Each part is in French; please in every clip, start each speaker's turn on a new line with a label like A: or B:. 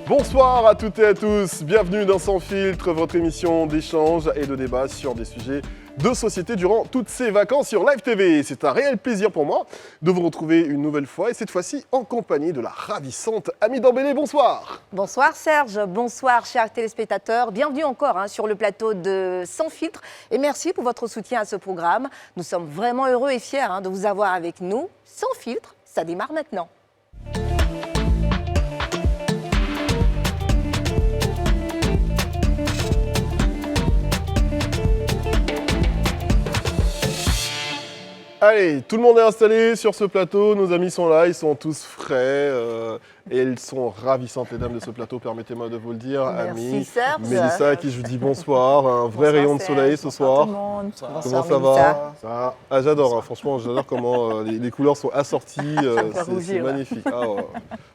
A: Bonsoir à toutes et à tous, bienvenue dans Sans Filtre, votre émission d'échange et de débat sur des sujets de société durant toutes ces vacances sur Live TV. C'est un réel plaisir pour moi de vous retrouver une nouvelle fois et cette fois-ci en compagnie de la ravissante Ami Dembélé. Bonsoir.
B: Bonsoir Serge, bonsoir chers téléspectateurs, bienvenue encore sur le plateau de Sans Filtre et merci pour votre soutien à ce programme. Nous sommes vraiment heureux et fiers de vous avoir avec nous. Sans Filtre, ça démarre maintenant.
A: Allez, tout le monde est installé sur ce plateau, nos amis sont là, ils sont tous frais et elles sont ravissantes les dames de ce plateau, permettez-moi de vous le dire.
B: Merci
A: Ami,
B: Serge.
A: Mélissa à qui je vous dis bonsoir, un vrai rayon de soleil ce soir.
B: Tout le monde.
A: Comment
B: Bonsoir,
A: ça
B: Mélissa.
A: va? Ça va. Ah, j'adore, franchement j'adore comment les couleurs sont assorties, c'est magnifique. Ah, ouais.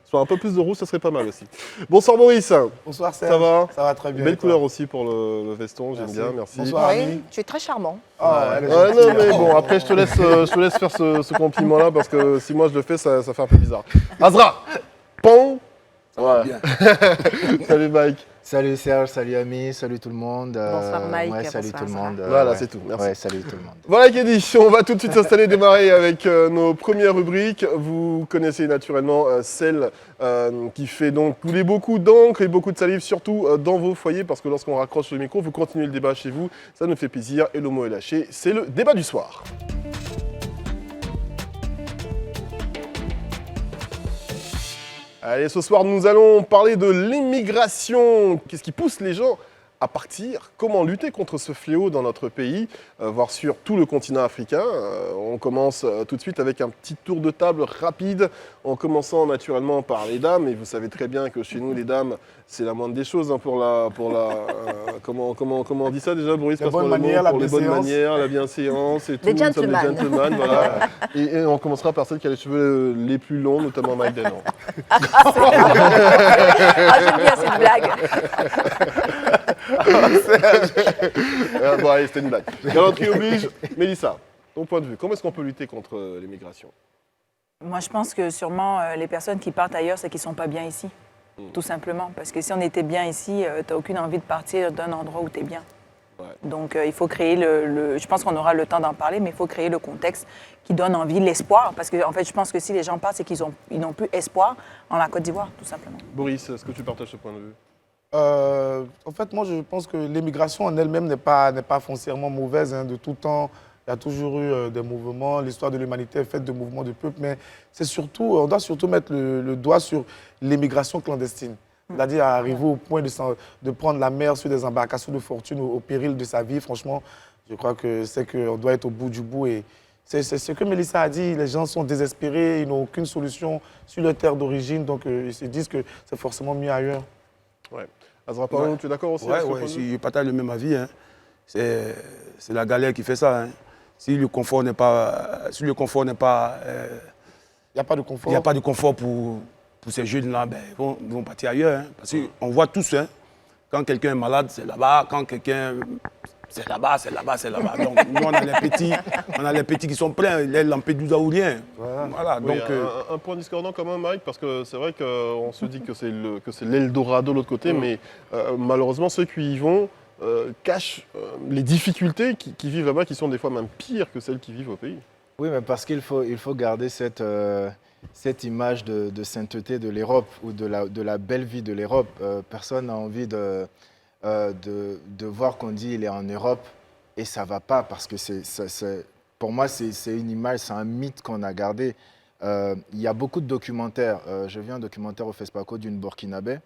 A: Soit un peu plus de rouge, ça serait pas mal aussi. Bonsoir Maurice.
C: Bonsoir Serge.
A: Ça va?
C: Ça va très bien.
A: Belle couleur aussi pour le veston, j'aime bien, merci.
C: Bonsoir
B: Oui,
C: Ami.
B: tu es très charmant.
A: Ouais, non mais bon, après je te laisse faire ce compliment-là parce que si moi je le fais, ça fait un peu bizarre. Azra, Pon. Ouais.
C: Bien.
A: Salut Mike.
D: Salut Serge, salut Ami, salut tout le monde.
B: Bonsoir Mike,
D: Ouais, salut
B: bonsoir
D: tout le
B: Sarah.
D: monde.
A: Voilà,
D: ouais.
A: c'est tout, merci.
D: Ouais, salut tout le monde.
A: Voilà qui est dit, on va tout de suite s'installer, démarrer avec nos premières rubriques. Vous connaissez naturellement celle qui fait donc couler beaucoup d'encre et beaucoup de salive, surtout dans vos foyers, parce que lorsqu'on raccroche le micro, vous continuez le débat chez vous, ça nous fait plaisir et le mot est lâché, c'est le débat du soir. Allez, ce soir, nous allons parler de l'immigration. Qu'est-ce qui pousse les gens à partir? Comment lutter contre ce fléau dans notre pays, voire sur tout le continent africain? On commence tout de suite avec un petit tour de table rapide, en commençant naturellement par les dames. Et vous savez très bien que chez nous, les dames, c'est la moindre des choses comment on dit ça déjà, Boris?
C: Les bonnes manières, la
A: pour les bonnes
C: bienséance.
A: manières, la bienséance et tout.
B: Les
A: Nous sommes des
B: gentlemen.
A: gentlemen, voilà. et on commencera par celle qui a les cheveux les plus longs, notamment Mike Denon.
B: Ah, j'aime bien cette blague.
A: Bon, allez, c'était une blague. Galanterie oblige. Mélissa, ton point de vue, comment est-ce qu'on peut lutter contre l'immigration?
E: Moi, je pense que sûrement les personnes qui partent ailleurs, c'est qu'ils ne sont pas bien ici. Tout simplement. Parce que si on était bien ici, tu n'as aucune envie de partir d'un endroit où tu es bien.
A: Ouais.
E: Donc, il faut créer je pense qu'on aura le temps d'en parler, mais il faut créer le contexte qui donne envie, l'espoir. Parce que, en fait, je pense que si les gens partent, c'est qu'ils n'ont plus espoir en la Côte d'Ivoire, tout simplement.
A: Boris, est-ce que tu partages ce point de vue?
C: En fait, moi, je pense que l'immigration en elle-même n'est pas foncièrement mauvaise. De tout temps, il y a toujours eu des mouvements. L'histoire de l'humanité est faite de mouvements de peuple. Mais on doit surtout mettre le doigt sur l'immigration clandestine. C'est-à-dire arriver au point de prendre la mer sur des embarcations de fortune au péril de sa vie. Franchement, je crois qu'on doit être au bout du bout. Et c'est ce que Mélissa a dit. Les gens sont désespérés. Ils n'ont aucune solution sur leur terre d'origine. Donc, ils se disent que c'est forcément mieux ailleurs.
A: Ouais. Azra Pao, tu es d'accord aussi avec ce point de vue?
F: Je partage le même avis. C'est la galère qui fait ça. Si le confort n'est pas,
C: Il n'y a pas de confort.
F: il n'y a pas de confort pour ces jeunes-là, ils vont partir ailleurs. Parce qu'on voit tous, quand quelqu'un est malade, c'est là-bas. Quand quelqu'un, c'est là-bas. Donc nous, on a les petits qui sont pleins, les Lampedusa ou rien. Voilà.
A: Oui,
F: Donc,
A: un point discordant quand même, Mike, parce que c'est vrai qu'on se dit que c'est l'Eldorado de l'autre côté, mais malheureusement, ceux qui y vont cachent les difficultés qui vivent là-bas, qui sont des fois même pires que celles qui vivent au pays.
D: Oui, mais parce qu'il faut garder cette image de sainteté de l'Europe ou de la belle vie de l'Europe. Personne n'a envie de voir qu'on dit il est en Europe et ça ne va pas parce que pour moi, c'est une image, c'est un mythe qu'on a gardé. Il y a beaucoup de documentaires. J'ai vu un documentaire au FESPACO d'une Burkinabé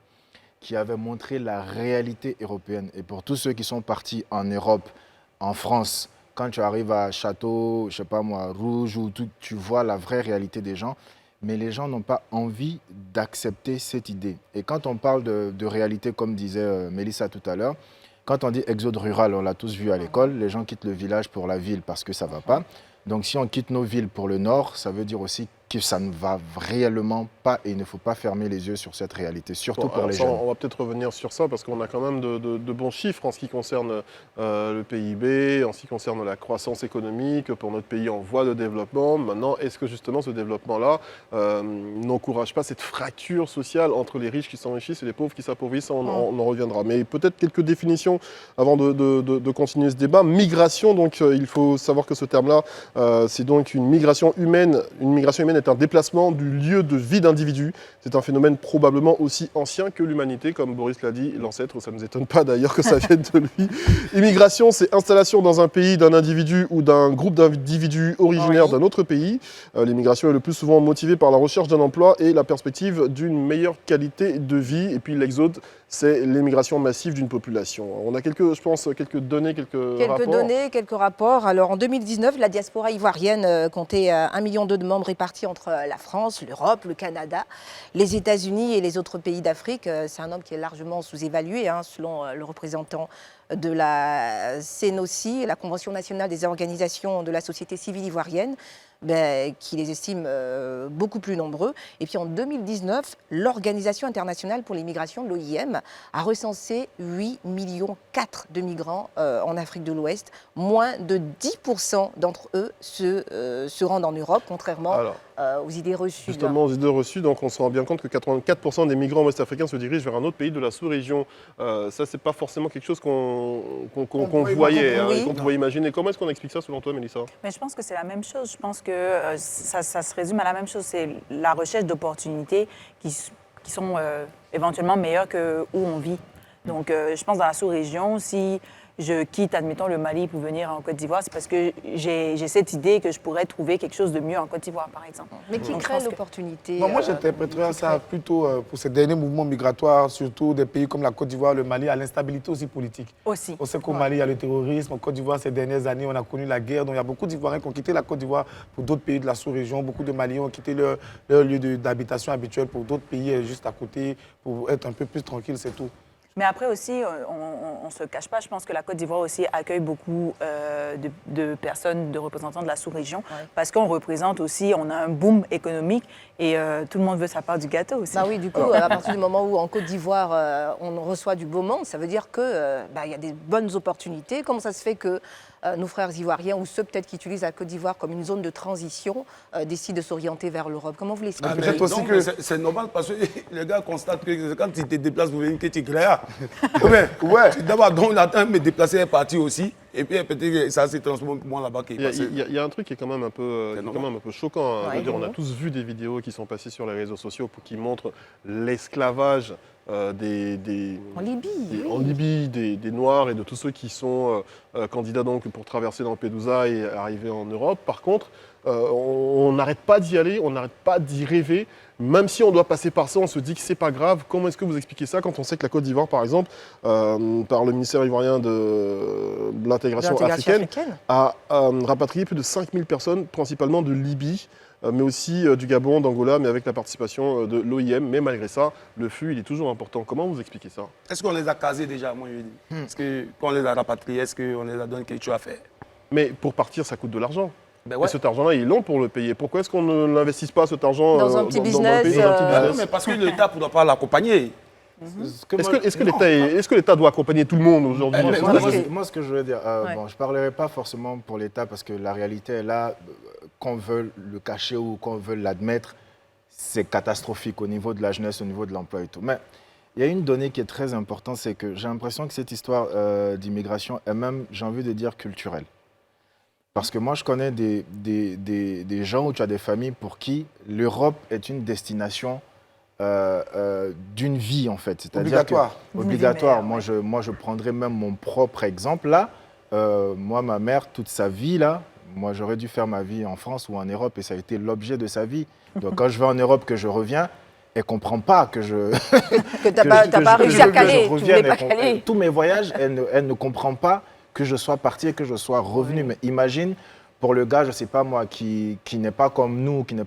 D: qui avait montré la réalité européenne. Et pour tous ceux qui sont partis en Europe, en France, quand tu arrives à Château, je sais pas moi, Rouge, ou tout, tu vois la vraie réalité des gens. Mais les gens n'ont pas envie d'accepter cette idée. Et quand on parle de réalité, comme disait Mélissa tout à l'heure, quand on dit exode rural, on l'a tous vu à l'école, les gens quittent le village pour la ville parce que ça ne va pas. Donc si on quitte nos villes pour le nord, ça veut dire aussi que ça ne va réellement pas et il ne faut pas fermer les yeux sur cette réalité, surtout pour les
A: ça,
D: jeunes.
A: on va peut-être revenir sur ça parce qu'on a quand même de bons chiffres en ce qui concerne le PIB, en ce qui concerne la croissance économique pour notre pays en voie de développement. Maintenant, est-ce que justement ce développement-là n'encourage pas cette fracture sociale entre les riches qui s'enrichissent et les pauvres qui s'appauvrissent? On en reviendra. Mais peut-être quelques définitions avant de continuer ce débat. Migration, donc il faut savoir que ce terme-là, c'est donc une migration humaine. Une migration humaine est un déplacement du lieu de vie d'individus. C'est un phénomène probablement aussi ancien que l'humanité, comme Boris l'a dit, l'ancêtre, ça ne nous étonne pas d'ailleurs que ça vienne de lui. Immigration, c'est installation dans un pays d'un individu ou d'un groupe d'individus originaires d'un autre pays. L'immigration est le plus souvent motivée par la recherche d'un emploi et la perspective d'une meilleure qualité de vie. Et puis l'exode, c'est l'émigration massive d'une population. On a quelques données,
B: Quelques rapports. Alors en 2019, la diaspora ivoirienne comptait 1,2 million de membres répartis entre la France, l'Europe, le Canada, les États-Unis et les autres pays d'Afrique. C'est un nombre qui est largement sous-évalué, selon le représentant de la CNOCI, la Convention nationale des organisations de la société civile ivoirienne, qui les estime beaucoup plus nombreux. Et puis en 2019, l'Organisation internationale pour l'immigration, l'OIM, a recensé 8,4 millions de migrants en Afrique de l'Ouest. Moins de 10% d'entre eux se rendent en Europe, contrairement aux idées reçues.
A: Justement, aux idées reçues, donc on se rend bien compte que 84% des migrants ouest-africains se dirigent vers un autre pays de la sous-région. Ça, c'est pas forcément quelque chose qu'on voyait, qu'on pouvait imaginer. Comment est-ce qu'on explique ça selon toi, Mélissa?
E: Mais je pense que c'est la même chose. Je pense que ça se résume à la même chose. C'est la recherche d'opportunités qui sont éventuellement meilleures que où on vit. Donc, je pense dans la sous-région, si je quitte, admettons, le Mali pour venir en Côte d'Ivoire, c'est parce que j'ai cette idée que je pourrais trouver quelque chose de mieux en Côte d'Ivoire, par exemple.
B: Mais qui crée l'opportunité?
C: Moi, j'interpréterais ça plutôt pour ces derniers mouvements migratoires, surtout des pays comme la Côte d'Ivoire, le Mali, à l'instabilité aussi politique.
E: Aussi.
C: On sait qu'au Mali, il y a le terrorisme. En Côte d'Ivoire, ces dernières années, on a connu la guerre. Donc, il y a beaucoup d'Ivoiriens qui ont quitté la Côte d'Ivoire pour d'autres pays de la sous-région. Beaucoup de Maliens ont quitté leur lieu d'habitation habituel pour d'autres pays juste à côté, pour être un peu plus tranquille, c'est tout.
E: Mais après aussi, on ne se cache pas, je pense que la Côte d'Ivoire aussi accueille beaucoup de personnes, de représentants de la sous-région, parce qu'on représente aussi, on a un boom économique et tout le monde veut sa part du gâteau aussi.
B: Bah oui, du coup, à partir du moment où en Côte d'Ivoire, on reçoit du beau monde, ça veut dire qu'il y a des bonnes opportunités. Comment ça se fait que nos frères ivoiriens, ou ceux peut-être qui utilisent la Côte d'Ivoire comme une zone de transition, décident de s'orienter vers l'Europe? Comment vous l'expliquez?
F: C'est normal parce que les gars constatent que quand tu te déplaces pour venir, que tu crées. D'abord, on attend me déplacer et partir aussi. Et puis peut-être que ça s'est transformé pour moi là-bas.
A: Il y a un truc qui est quand même un peu, choquant. Je veux dire, on a tous vu des vidéos qui sont passées sur les réseaux sociaux qui montrent l'esclavage en Libye, des Noirs et de tous ceux qui sont candidats donc pour traverser Lampedusa et arriver en Europe. Par contre, on n'arrête pas d'y aller, on n'arrête pas d'y rêver. Même si on doit passer par ça, on se dit que c'est pas grave. Comment est-ce que vous expliquez ça quand on sait que la Côte d'Ivoire, par exemple, par le ministère ivoirien de l'intégration africaine, a rapatrié plus de 5000 personnes, principalement de Libye, mais aussi du Gabon, d'Angola, mais avec la participation de l'OIM. Mais malgré ça, le flux, il est toujours important. Comment vous expliquez ça?
F: Est-ce qu'on les a casés déjà, moi je dis? Est-ce qu'on les a rapatriés? Est-ce qu'on les a donné quelque chose à faire?
A: Mais pour partir, ça coûte de l'argent.
F: Ben ouais.
A: Et cet argent-là, il est long pour le payer. Pourquoi est-ce qu'on ne l'investisse pas, cet argent,
B: dans un petit business,
F: Non, mais parce que l'État ne doit pas l'accompagner.
A: Est-ce que l'État doit accompagner tout le monde aujourd'hui?
D: Moi, ce que je veux dire, je ne parlerai pas forcément pour l'État parce que la réalité est là, qu'on veut le cacher ou qu'on veut l'admettre, c'est catastrophique au niveau de la jeunesse, au niveau de l'emploi et tout. Mais il y a une donnée qui est très importante, c'est que j'ai l'impression que cette histoire d'immigration est même, j'ai envie de dire, culturelle. Parce que moi, je connais des gens où tu as des familles pour qui l'Europe est une destination d'une vie, en fait.
C: Obligatoire.
D: Obligatoire. Moi, je prendrais même mon propre exemple. Là, moi, ma mère, toute sa vie, là, moi, j'aurais dû faire ma vie en France ou en Europe et ça a été l'objet de sa vie. Donc, quand je vais en Europe, que je reviens, elle ne comprend pas que je...
B: que tu n'as pas réussi à caler, tu ne voulais pas caler.
D: Tous mes voyages, elle ne comprend pas que je sois parti et que je sois revenu. Oui. Mais imagine, pour le gars, je ne sais pas moi, qui n'est pas comme nous, qui ne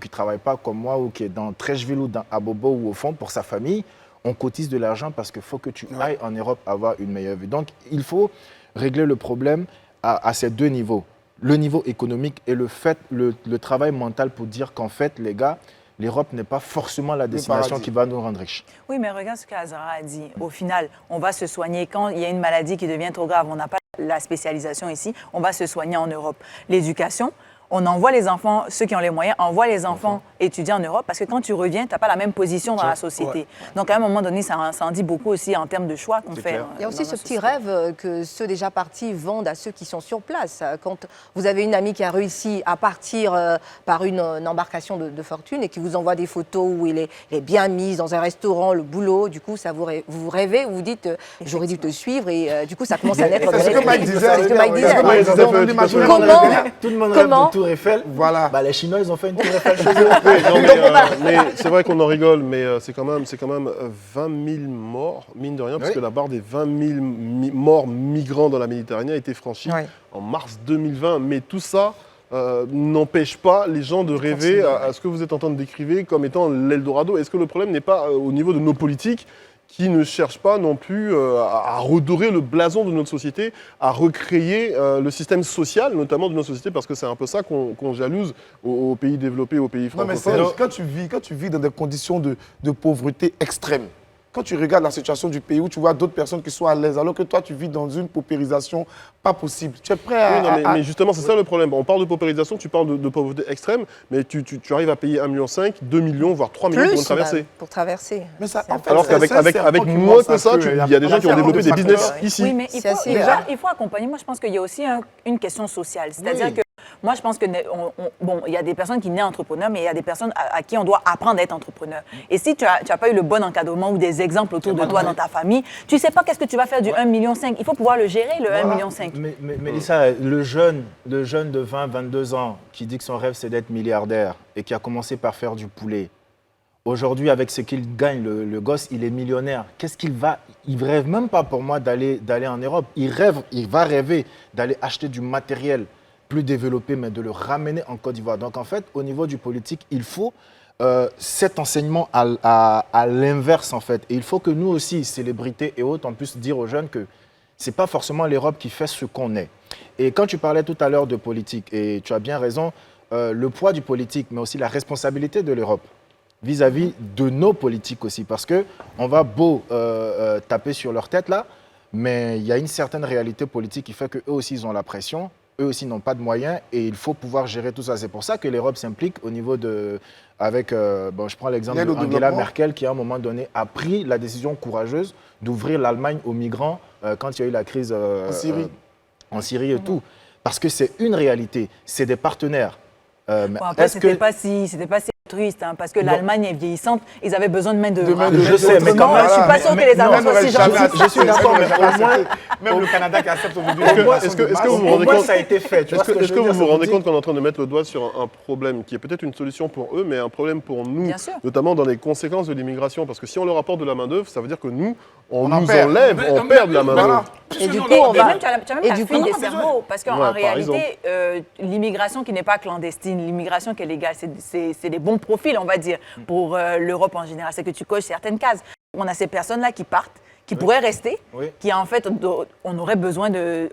D: travaille pas comme moi, ou qui est dans Trècheville ou à Bobo ou au fond, pour sa famille, on cotise de l'argent parce qu'il faut que tu ailles en Europe avoir une meilleure vie. Donc, il faut régler le problème à ces deux niveaux. le niveau économique et le travail mental pour dire qu'en fait, les gars, l'Europe n'est pas forcément la destination
C: paradis.
D: qui va nous rendre riches.
E: Oui, mais regarde ce qu'Azara a dit. Au final, on va se soigner quand il y a une maladie qui devient trop grave. On n'a pas la spécialisation ici. On va se soigner en Europe. L'éducation, on envoie les enfants, ceux qui ont les moyens, envoient les enfants étudier en Europe parce que quand tu reviens, tu n'as pas la même position dans la société. Donc, à un moment donné, ça en dit beaucoup aussi en termes de choix qu'on fait.
D: clair.
B: Il y a aussi ce petit rêve que ceux déjà partis vendent à ceux qui sont sur place. Quand vous avez une amie qui a réussi à partir par une embarcation de fortune et qui vous envoie des photos où il est bien mis dans un restaurant, le boulot, du coup, ça vous rêvez, vous vous dites j'aurais dû te suivre et du coup, ça commence à naître dans
C: C'est ce que Mike
B: l'esprit.
C: disait.
B: C'est ce que Mike disait.
A: Ouais, tout à fait, tout à fait.
D: Tout le monde rêve
B: Comment
D: de Tour Eiffel.
C: Voilà.
D: Bah, les Chinois, ils ont fait une Tour Eiffel chez eux.
A: Oui, non, mais c'est vrai qu'on en rigole, mais c'est quand même 20 000 morts, mine de rien, parce
D: Oui.
A: que la barre des 20 000 morts migrants dans la Méditerranée a été franchie
B: Oui.
A: en mars 2020. Mais tout ça n'empêche pas les gens de rêver à ce que vous êtes en train de décrire comme étant l'Eldorado. Est-ce que le problème n'est pas au niveau de nos politiques qui ne cherchent pas non plus à redorer le blason de notre société, à recréer le système social, notamment de notre société, parce que c'est un peu ça qu'on jalouse aux pays développés, aux pays
C: Non, mais
A: francophones.
C: c'est quand tu vis dans des conditions de pauvreté extrême, quand tu regardes la situation du pays où tu vois d'autres personnes qui sont à l'aise, alors que toi, tu vis dans une paupérisation pas possible. Tu es prêt à...
A: Oui, non, mais justement, c'est ça le problème. On parle de paupérisation, tu parles de pauvreté extrême, mais tu arrives à payer 1,5 million, 2 millions, voire 3 millions pour une
B: Plus
A: traversée.
B: même, pour traverser.
C: Mais ça, en fait,
A: Alors
C: c'est
A: qu'avec
C: un serpent
A: avec
C: qui
A: moins
C: mord
A: que
C: sa
A: ça,
C: queue.
A: il y a des gens qui ont développé des business ici.
E: Oui, mais
B: C'est assez
E: il faut accompagner. Moi, je pense qu'il y a aussi une question sociale. C'est-à-dire que moi, je pense que bon, il y a des personnes qui naissent entrepreneurs, mais il y a des personnes à qui on doit apprendre à être entrepreneur. Et si tu n'as pas eu le bon encadrement ou des exemples autour de toi dans ta famille, tu ne sais pas qu'est-ce que tu vas faire du 1,5 million. Il faut pouvoir le gérer, le 1,5 million.
D: Mais Mélissa, le jeune de 20, 22 ans qui dit que son rêve c'est d'être milliardaire et qui a commencé par faire du poulet, aujourd'hui avec ce qu'il gagne, le gosse, il est millionnaire. Qu'est-ce qu'il va... Il ne rêve même pas pour moi d'aller en Europe. Il va rêver d'aller acheter du matériel plus développé, mais de le ramener en Côte d'Ivoire. Donc en fait, au niveau du politique, il faut cet enseignement à l'inverse en fait. Et il faut que nous aussi, célébrités et autres, on puisse dire aux jeunes que ce n'est pas forcément l'Europe qui fait ce qu'on est. Et quand tu parlais tout à l'heure de politique, et tu as bien raison, le poids du politique, mais aussi la responsabilité de l'Europe vis-à-vis de nos politiques aussi. Parce qu'on va beau taper sur leur tête là, mais il y a une certaine réalité politique qui fait qu'eux aussi, ils ont la pression. Eux aussi n'ont pas de moyens et il faut pouvoir gérer tout ça. C'est pour ça que l'Europe s'implique au niveau de... je prends l'exemple
C: L'aide au
D: d'Angela
C: développement.
D: Merkel qui, à un moment donné, a pris la décision courageuse d'ouvrir l'Allemagne aux migrants quand il y a eu la crise en Syrie et tout. Parce que c'est une réalité, c'est des partenaires. Mais
E: Bon, après,
D: est-ce
E: c'était
D: que...
E: pas si altruiste, hein, parce que l'Allemagne est vieillissante, ils avaient besoin de main de
D: Je sais, mais quand
E: Autrement,
D: même,
E: je suis pas sûre que les Allemands soient si gentils.
D: Je suis d'accord, mais au moins,
C: Même le Canada qui accepte aujourd'hui.
A: Est-ce que vous vous
D: au
A: rendez
D: moins,
A: compte
D: ça a été fait. Tu vois ce que
A: Est-ce
D: je
A: que
D: veux
A: vous
D: dire,
A: vous
D: ça
A: rendez
D: veut
A: compte
D: dire-
A: qu'on est en train de mettre le doigt sur un problème qui est peut-être une solution pour eux, mais un problème pour nous,
E: Bien sûr.
A: notamment dans les conséquences de l'immigration? Parce que si on leur apporte de la main-d'œuvre, ça veut dire que nous, on
C: en
A: nous
C: perd.
A: enlève, on perd de la main-d'œuvre.
B: Et du coup,
E: Et
B: on va...
E: même, tu as même
B: et
E: la
B: du
E: fuite
B: coup-
E: des cerveaux, parce qu'en
A: Ouais, par
E: réalité, l'immigration qui n'est pas clandestine, l'immigration qui est légale, c'est des bons profils, on va dire, pour l'Europe en général. C'est que tu coches certaines cases. On a ces personnes-là qui partent, qui pourraient rester,
D: Oui.
E: qui en fait, on aurait besoin d'eux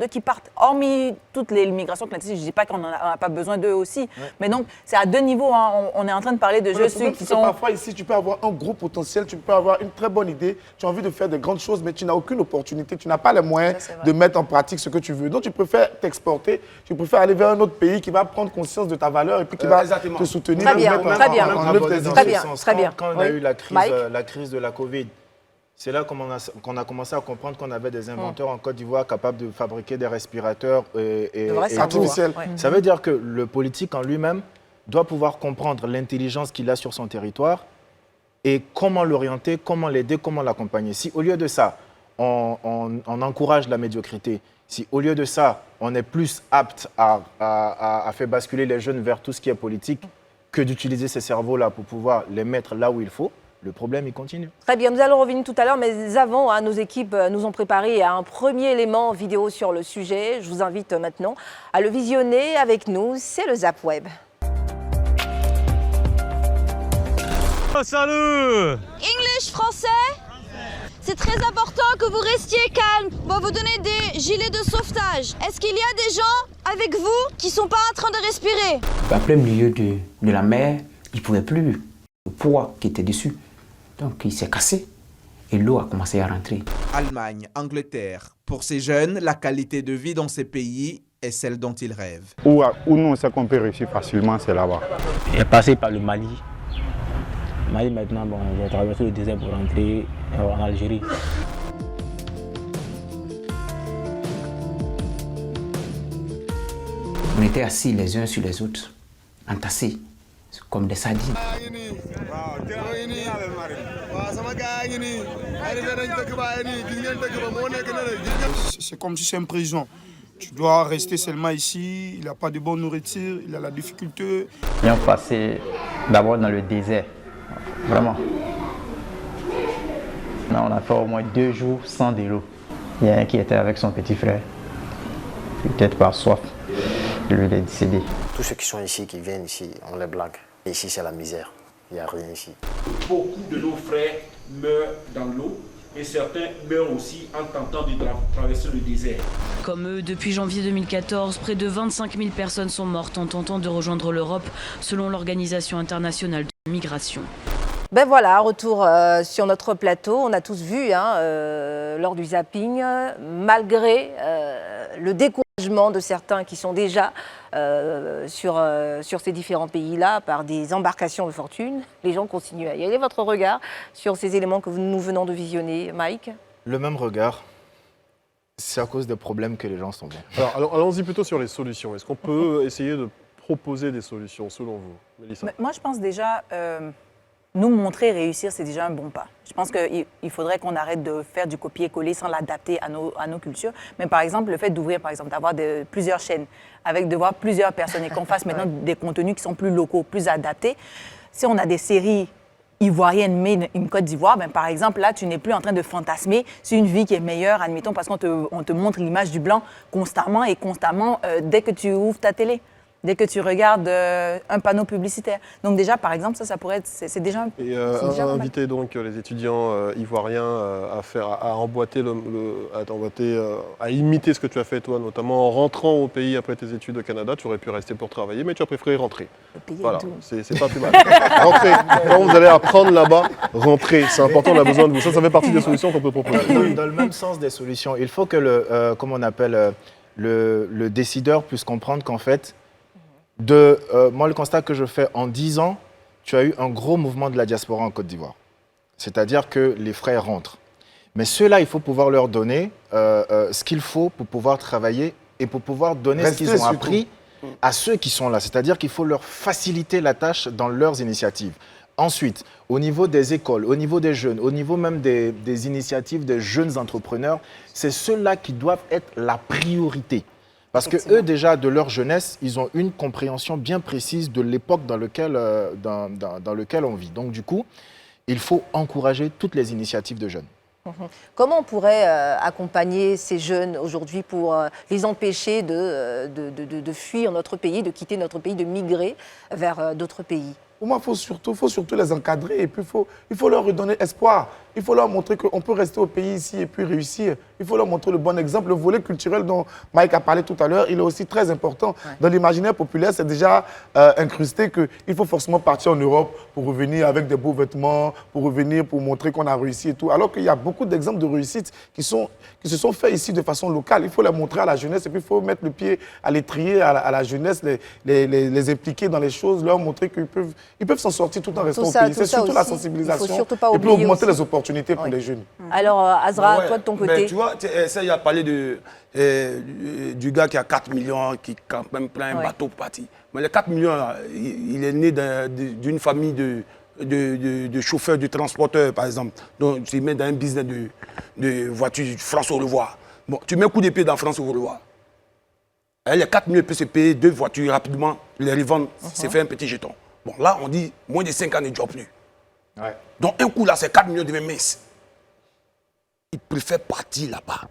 E: qui partent. Hormis toutes les migrations clandestines, je ne dis pas qu'on n'en a pas besoin d'eux aussi. Mais donc, c'est à deux niveaux. Hein. On est en train de parler de
C: Le
E: jeux
C: problème,
E: qui
C: c'est que
E: sont...
C: parfois ici, tu peux avoir un gros potentiel, tu peux avoir une très bonne idée, tu as envie de faire de grandes choses, mais tu n'as aucune opportunité, tu n'as pas les moyens
E: Ça, c'est vrai.
C: de mettre en pratique ce que tu veux. Donc tu préfères t'exporter, tu préfères aller vers un autre pays qui va prendre conscience de ta valeur et puis qui va
F: Exactement.
C: te soutenir.
B: Très
C: et
B: bien,
C: mettre en-
B: très bien.
C: en
D: Même
C: œuvre tes
D: aborder dans
B: Très
D: ce
B: bien,
D: sens.
B: très bien.
D: Quand on a
B: Oui.
D: eu la
B: Mike
D: crise de la Covid, c'est là qu'on a commencé à comprendre qu'on avait des inventeurs en Côte d'Ivoire capables de fabriquer des respirateurs et
B: De vrais
D: tout.
B: cerveaux.
C: artificiel.
B: Ouais.
D: Ça veut dire que le politique en lui-même doit pouvoir comprendre l'intelligence qu'il a sur son territoire et comment l'orienter, comment l'aider, comment l'accompagner. Si au lieu de ça, on encourage la médiocrité, si au lieu de ça, on est plus apte à faire basculer les jeunes vers tout ce qui est politique que d'utiliser ces cerveaux-là pour pouvoir les mettre là où il faut, le problème, il continue.
B: Très bien, nous allons revenir tout à l'heure, mais avant, hein, nos équipes nous ont préparé un premier élément vidéo sur le sujet. Je vous invite maintenant à le visionner avec nous. C'est le Zap Web.
G: English, français. C'est très important que vous restiez calme. On va vous donner des gilets de sauvetage. Est-ce qu'il y a des gens avec vous qui sont pas en train de respirer.
H: En plein milieu de la mer, il ne pouvait plus. Le poids qui était dessus. Donc il s'est cassé et l'eau a commencé à rentrer.
I: Allemagne, Angleterre. Pour ces jeunes, la qualité de vie dans ces pays est celle dont ils rêvent.
J: Où nous, on sait qu'on peut réussir facilement, c'est là-bas.
K: J'ai passé par le Mali. Mali maintenant, bon, j'ai traversé le désert pour rentrer en Algérie.
H: On était assis les uns sur les autres, entassés, comme des sardines.
L: C'est comme si c'est une prison. Tu dois rester seulement ici, il n'a pas de bonne nourriture, il a la difficulté.
M: Ils ont passé d'abord dans le désert, vraiment. Là, on a fait au moins 2 jours sans de l'eau. Il y a un qui était avec son petit frère, peut-être par soif. Lui, il est décédé.
N: Tous ceux qui sont ici, qui viennent ici, on les blague. Et ici, c'est la misère. Il n'y a rien ici.
O: Beaucoup de nos frères meurent dans l'eau et certains meurent aussi en tentant de traverser le désert.
P: Comme eux, depuis janvier 2014, près de 25 000 personnes sont mortes en tentant de rejoindre l'Europe, selon l'Organisation internationale de migration.
B: Ben voilà, retour sur notre plateau. On a tous vu lors du zapping, malgré le découragement de certains qui sont déjà sur ces différents pays-là par des embarcations de fortune, les gens continuent à y aller. Votre regard sur ces éléments que nous venons de visionner, Mike?
D: Le même regard. C'est à cause des problèmes que les gens sont bons.
A: Alors allons-y plutôt sur les solutions. Est-ce qu'on peut essayer de proposer des solutions, selon vous, Mélissa?
E: Moi, je pense déjà... nous montrer réussir, c'est déjà un bon pas. Je pense qu'il faudrait qu'on arrête de faire du copier-coller sans l'adapter à nos cultures. Mais par exemple, le fait d'ouvrir, par exemple, d'avoir plusieurs chaînes, avec de voir plusieurs personnes et qu'on fasse maintenant des contenus qui sont plus locaux, plus adaptés. Si on a des séries ivoiriennes made in Côte d'Ivoire, ben, par exemple, là, tu n'es plus en train de fantasmer sur une vie qui est meilleure, admettons, parce qu'on te montre l'image du blanc constamment et constamment dès que tu ouvres ta télé. Dès que tu regardes un panneau publicitaire. Donc déjà, par exemple, ça pourrait être... C'est déjà un...
A: Et inviter donc les étudiants ivoiriens à emboîter, à imiter ce que tu as fait toi, notamment en rentrant au pays après tes études au Canada. Tu aurais pu rester pour travailler, mais tu as préféré rentrer. Voilà, c'est pas plus mal. Rentrez. Quand vous allez apprendre là-bas, rentrez. C'est important, on a besoin de vous. Ça fait partie des solutions qu'on peut proposer.
D: Dans le même sens des solutions, il faut que le décideur puisse comprendre qu'en fait, moi, le constat que je fais en 10 ans, tu as eu un gros mouvement de la diaspora en Côte d'Ivoire. C'est-à-dire que les frères rentrent. Mais ceux-là, il faut pouvoir leur donner ce qu'il faut pour pouvoir travailler et pour pouvoir donner ce qu'ils ont appris à ceux qui sont là. C'est-à-dire qu'il faut leur faciliter la tâche dans leurs initiatives. Ensuite, au niveau des écoles, au niveau des jeunes, au niveau même des initiatives des jeunes entrepreneurs, c'est ceux-là qui doivent être la priorité. Parce que eux, déjà, de leur jeunesse, ils ont une compréhension bien précise de l'époque dans laquelle on vit. Donc, du coup, il faut encourager toutes les initiatives de jeunes.
B: Comment on pourrait accompagner ces jeunes aujourd'hui pour les empêcher de fuir notre pays, de quitter notre pays, de migrer vers d'autres pays?
C: Pour moi, il faut surtout les encadrer et puis il faut leur redonner espoir. Il faut leur montrer qu'on peut rester au pays ici et puis réussir. Il faut leur montrer le bon exemple. Le volet culturel dont Mike a parlé tout à l'heure, il est aussi très important. Ouais. Dans l'imaginaire populaire, c'est déjà incrusté qu'il faut forcément partir en Europe pour revenir avec des beaux vêtements, pour revenir pour montrer qu'on a réussi et tout. Alors qu'il y a beaucoup d'exemples de réussite qui se sont faits ici de façon locale. Il faut les montrer à la jeunesse et puis il faut mettre le pied à l'étrier à la jeunesse, les impliquer dans les choses, leur montrer qu'ils peuvent s'en sortir tout en restant au pays. C'est surtout la sensibilisation et puis augmenter les opportunités pour les jeunes.
B: Alors, Azra, toi de ton côté.
F: Mais tu vois, ça, il a parlé du gars qui a 4 millions, qui quand même plein un bateau pour partir. Mais les 4 millions, là, il est né d'une famille de chauffeurs, de transporteurs, par exemple. Donc, il met dans un business de voitures France au revoir. Bon, tu mets un coup d'épée dans France au revoir. Les 4 millions, il peut se payer 2 voitures rapidement, les revendre, c'est fait un petit jeton. Bon, là, on dit moins de 5 ans, il ne joue plus. Ouais. Donc, un coup, là, c'est 4 millions de minces. Ils préfèrent partir là-bas.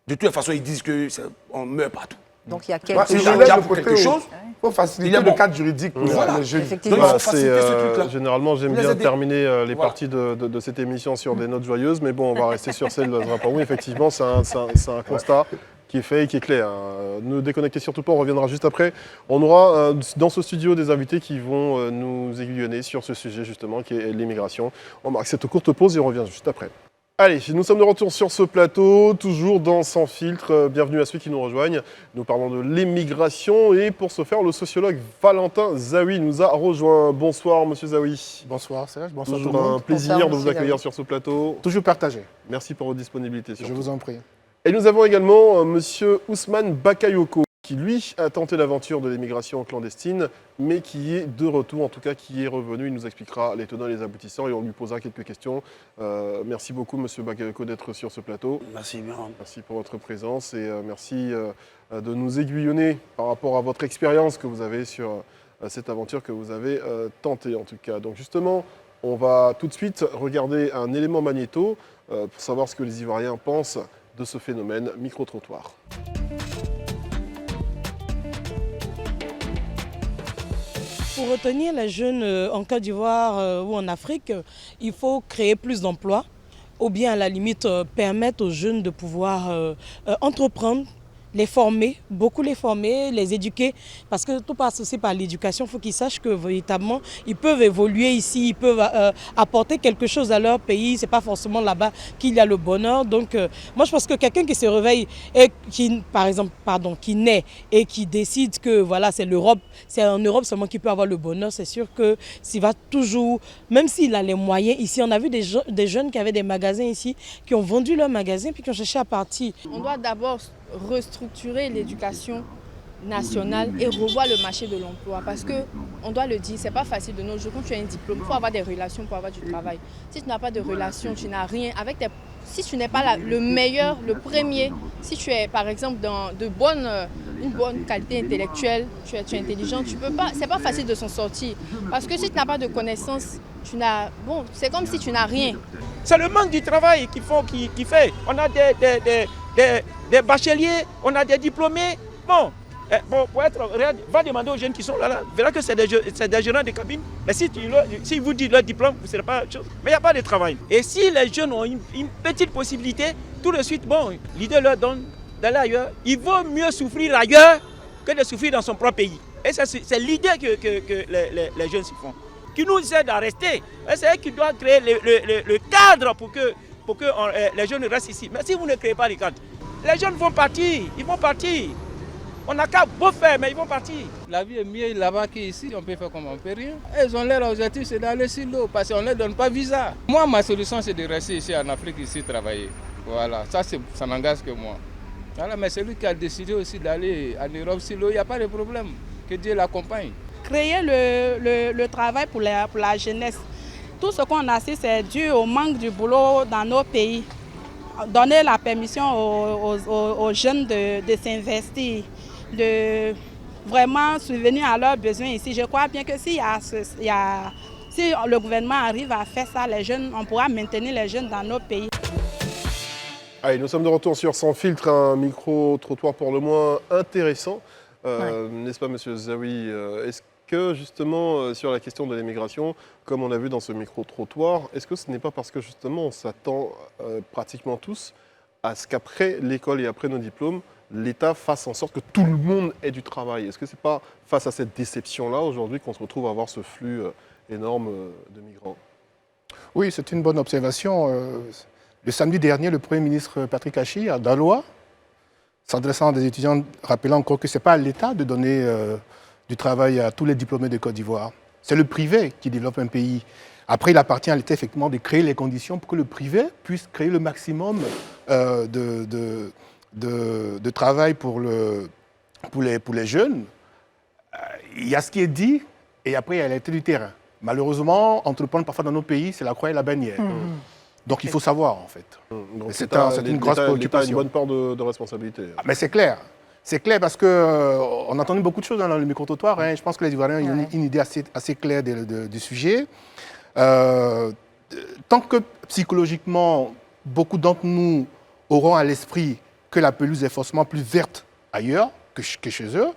F: De toute façon, ils disent qu'on meurt partout.
B: Donc, il y a quelque
C: chose. Il faut faciliter le cadre juridique pour les jeunes.
A: Généralement, j'aime bien terminer les parties de cette émission sur des notes joyeuses, mais bon, on va rester sur celle de Zrapaoui. Effectivement, c'est un constat qui est fait et qui est clair. Ne déconnectez surtout pas, on reviendra juste après. On aura dans ce studio des invités qui vont nous aiguillonner sur ce sujet justement qui est l'immigration. On marque cette courte pause et on revient juste après. Allez, nous sommes de retour sur ce plateau, toujours dans Sans filtre. Bienvenue à ceux qui nous rejoignent. Nous parlons de l'immigration et pour ce faire, le sociologue Valentin Zawi nous a rejoint. Bonsoir Monsieur Zawi.
C: Bonsoir Serge, bonsoir tout
A: Toujours
C: le monde.
A: un plaisir
B: Bonsoir,
A: de vous
B: monsieur
A: accueillir
B: Zawi.
A: sur ce plateau.
C: Toujours partagé,
A: Merci pour votre disponibilité.
C: je
A: surtout.
C: vous en prie.
A: Et nous avons également Monsieur Ousmane Bakayoko, qui lui a tenté l'aventure de l'immigration clandestine, mais qui est de retour, en tout cas qui est revenu. Il nous expliquera les tenants et les aboutissants et on lui posera quelques questions. Merci beaucoup Monsieur Bakayoko d'être sur ce plateau.
F: Merci bien.
A: Merci pour votre présence et merci de nous aiguillonner par rapport à votre expérience que vous avez sur cette aventure que vous avez tentée en tout cas. Donc justement, on va tout de suite regarder un élément magnéto pour savoir ce que les Ivoiriens pensent de ce phénomène micro-trottoir.
Q: Pour retenir les jeunes en Côte d'Ivoire ou en Afrique, il faut créer plus d'emplois ou bien à la limite permettre aux jeunes de pouvoir entreprendre, les former, beaucoup les former, les éduquer, parce que tout passe aussi par l'éducation. Il faut qu'ils sachent que véritablement, ils peuvent évoluer ici, ils peuvent apporter quelque chose à leur pays. Ce n'est pas forcément là-bas qu'il y a le bonheur. Donc, moi, je pense que quelqu'un qui se réveille et qui, par exemple, qui naît et qui décide que voilà, c'est l'Europe, c'est en Europe seulement qu'il peut avoir le bonheur, c'est sûr que s'il va toujours, même s'il a les moyens ici, on a vu des jeunes qui avaient des magasins ici, qui ont vendu leurs magasins puis qui ont cherché à partir.
R: On doit d'abord restructurer l'éducation nationale et revoir le marché de l'emploi parce que, on doit le dire, c'est pas facile de nos jours. Quand tu as un diplôme, il faut avoir des relations pour avoir du travail. Si tu n'as pas de relations, tu n'as rien. Si tu n'es pas le meilleur, le premier, si tu es par exemple dans une bonne qualité intellectuelle, tu es intelligent, tu peux pas. C'est pas facile de s'en sortir parce que si tu n'as pas de connaissances, c'est comme si tu n'as rien.
O: C'est le manque du travail qui fait. On a des bacheliers, on a des diplômés. Bon, va demander aux jeunes qui sont là, verra que c'est des gérants de cabine. Mais si vous dites leur diplôme, ce n'est pas autre chose. Mais il n'y a pas de travail. Et si les jeunes ont une petite possibilité, tout de suite, l'idée leur donne d'aller ailleurs. Il vaut mieux souffrir ailleurs que de souffrir dans son propre pays. Et c'est l'idée que les jeunes se font, qui nous aide à rester. C'est eux qui doivent créer le cadre pour que les jeunes restent ici. Mais si vous ne créez pas le cadre, les jeunes vont partir, ils vont partir. On n'a qu'à beau faire, mais ils vont partir.
S: La vie est mieux là-bas qu'ici, on peut faire comme on peut rien. Ils ont leur objectif, c'est d'aller sur l'eau, parce qu'on ne leur donne pas visa. Moi, ma solution, c'est de rester ici en Afrique, ici, travailler. Voilà, ça n'engage que moi. Voilà, mais celui qui a décidé aussi d'aller en Europe sur l'eau, il n'y a pas de problème. Que Dieu l'accompagne.
T: Créer le travail pour la jeunesse. Tout ce qu'on assiste, c'est dû au manque du boulot dans nos pays. Donner la permission aux jeunes de s'investir, de vraiment subvenir à leurs besoins ici. Je crois bien que si le gouvernement arrive à faire ça, les jeunes, on pourra maintenir les jeunes dans nos pays.
A: Allez, nous sommes de retour sur Sans filtre, un micro-trottoir pour le moins intéressant. N'est-ce pas, Monsieur Zawi? Est-ce que justement, sur la question de l'immigration, comme on a vu dans ce micro-trottoir, est-ce que ce n'est pas parce que justement on s'attend pratiquement tous à ce qu'après l'école et après nos diplômes, l'État fasse en sorte que tout le monde ait du travail? Est-ce que ce n'est pas face à cette déception-là aujourd'hui qu'on se retrouve à avoir ce flux énorme de migrants?
C: Oui, c'est une bonne observation. Le samedi dernier, le Premier ministre Patrick Achi, à Daloa, s'adressant à des étudiants, rappelant encore que ce n'est pas à l'État de donner du travail à tous les diplômés de Côte d'Ivoire. C'est le privé qui développe un pays. Après, il appartient à l'État effectivement de créer les conditions pour que le privé puisse créer le maximum de travail pour les jeunes. Il y a ce qui est dit et après il y a la réalité du terrain. Malheureusement, entreprendre parfois dans nos pays, c'est la croix et la bannière. Donc il faut savoir en fait. C'est une grosse préoccupation.
A: L'État a une bonne part de responsabilité.
C: Ah, mais c'est clair. C'est clair parce qu'on a entendu beaucoup de choses dans le micro-trottoir. Je pense que les Ivoiriens ont une idée assez claire du sujet. Tant que psychologiquement, beaucoup d'entre nous auront à l'esprit que la pelouse est forcément plus verte ailleurs que chez eux,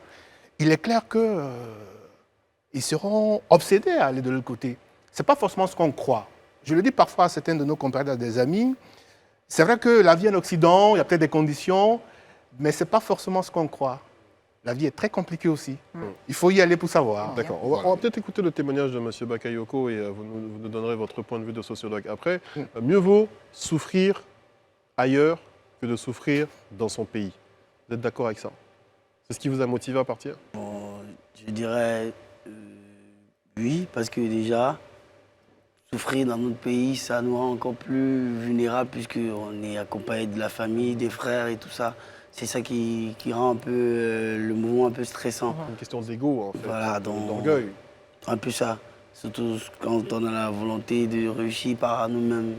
C: il est clair qu'ils seront obsédés à aller de l'autre côté. Ce n'est pas forcément ce qu'on croit. Je le dis parfois à certains de nos compatriotes, des amis. C'est vrai que la vie en Occident, il y a peut-être des conditions.
U: Mais ce n'est pas forcément ce qu'on croit. La vie est très compliquée aussi. Il faut y aller pour savoir.
A: D'accord. On va peut-être écouter le témoignage de M. Bakayoko et vous nous donnerez votre point de vue de sociologue. Après, mieux vaut souffrir ailleurs que de souffrir dans son pays. Vous êtes d'accord avec ça? C'est ce qui vous a motivé à partir?
V: Je dirais oui, parce que déjà, souffrir dans notre pays, ça nous rend encore plus vulnérables puisqu'on est accompagné de la famille, des frères et tout ça. C'est ça qui rend un peu le mouvement un peu stressant.
A: Une question d'ego, en fait.
V: Voilà,
A: d'orgueil.
V: Un peu ça. Surtout quand on a la volonté de réussir par nous-mêmes.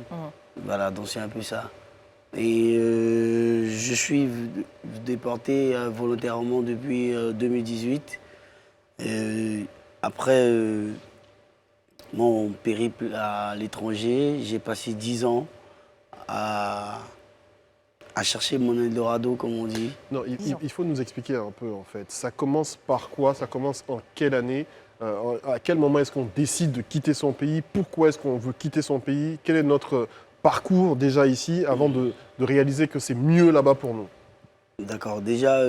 V: Voilà, donc c'est un peu ça. Et je suis déporté volontairement depuis 2018. Après mon périple à l'étranger, j'ai passé 10 ans à chercher mon Eldorado, comme on dit.
A: Non, il faut nous expliquer un peu, en fait. Ça commence par quoi? Ça commence en quelle année? À quel moment est-ce qu'on décide de quitter son pays? Pourquoi est-ce qu'on veut quitter son pays? Quel est notre parcours déjà ici avant de réaliser que c'est mieux là-bas pour nous? D'accord.
V: Déjà,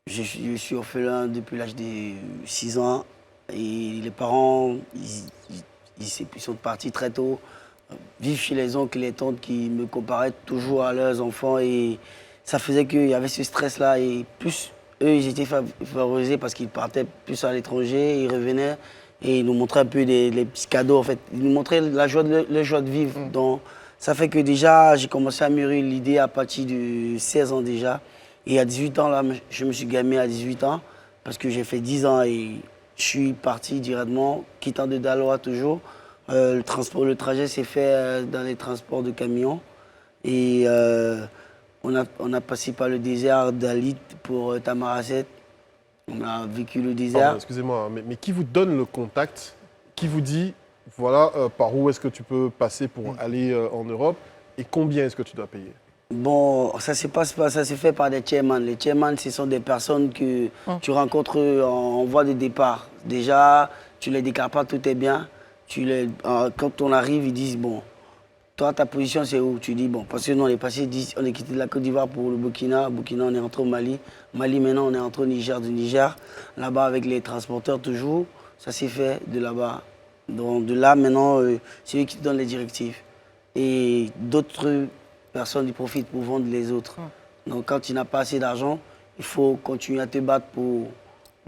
V: je suis orphelin depuis l'âge de 6 ans. Et les parents, ils sont partis très tôt. Vivre chez les oncles et les tantes qui me comparaient toujours à leurs enfants. Et ça faisait qu'il y avait ce stress-là. Et plus eux, ils étaient favorisés parce qu'ils partaient plus à l'étranger, ils revenaient et ils nous montraient un peu les petits cadeaux. En fait, ils nous montraient la joie de vivre. Donc, ça fait que déjà, j'ai commencé à mûrir l'idée à partir de 16 ans déjà. Et à 18 ans, là, je me suis gamé à 18 ans parce que j'ai fait 10 ans et je suis parti directement, quittant de Daloa toujours. Le trajet s'est fait dans les transports de camions. Et on a passé par le désert d'Alit pour Tamaracet. On a vécu le désert.
A: Excusez-moi, mais qui vous donne le contact? Qui vous dit, voilà, par où est-ce que tu peux passer pour aller en Europe et combien est-ce que tu dois payer?
V: Bon, ça se fait par des chairmans. Les chairmans, ce sont des personnes que tu rencontres en voie de départ. Déjà, tu les déclares pas, tout est bien. Quand on arrive, ils disent, bon, toi, ta position, c'est où? Tu dis, bon, parce que nous, on est quitté de la Côte d'Ivoire pour le Burkina. Burkina, on est rentré au Mali. Mali, maintenant, on est rentré au Niger, du Niger. Là-bas, avec les transporteurs, toujours, ça s'est fait de là-bas. Donc, de là, maintenant, c'est eux qui te donnent les directives. Et d'autres personnes y profitent pour vendre les autres. Donc, quand tu n'as pas assez d'argent, il faut continuer à te battre pour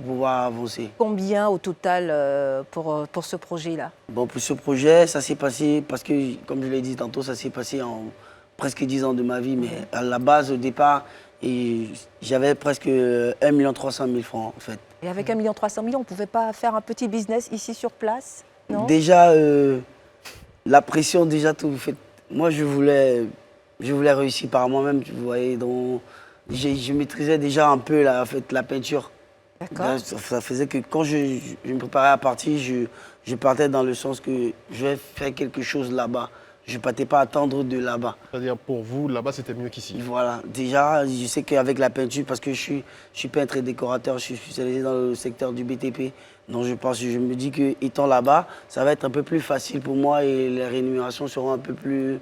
V: pouvoir avancer.
B: Combien au total pour ce projet-là?
V: Bon, pour ce projet, ça s'est passé, parce que, comme je l'ai dit tantôt, ça s'est passé en presque 10 ans de ma vie. Mais à la base, au départ, j'avais presque 1 300 000 francs, en fait.
B: Et avec 1 300 000, on ne pouvait pas faire un petit business ici sur place, non?
V: Déjà, la pression, déjà, tout fait. Moi, je voulais réussir par moi-même, tu voyais. Donc, je maîtrisais déjà un peu la peinture.
B: D'accord.
V: Ça faisait que quand je me préparais à partir, je partais dans le sens que je vais faire quelque chose là-bas. Je ne partais pas attendre de là-bas.
A: C'est-à-dire, pour vous, là-bas, c'était mieux qu'ici?
V: Voilà. Déjà, je sais qu'avec la peinture, parce que je suis peintre et décorateur, je suis spécialisé dans le secteur du BTP. Donc, je me dis qu'étant là-bas, ça va être un peu plus facile pour moi et les rémunérations seront un peu plus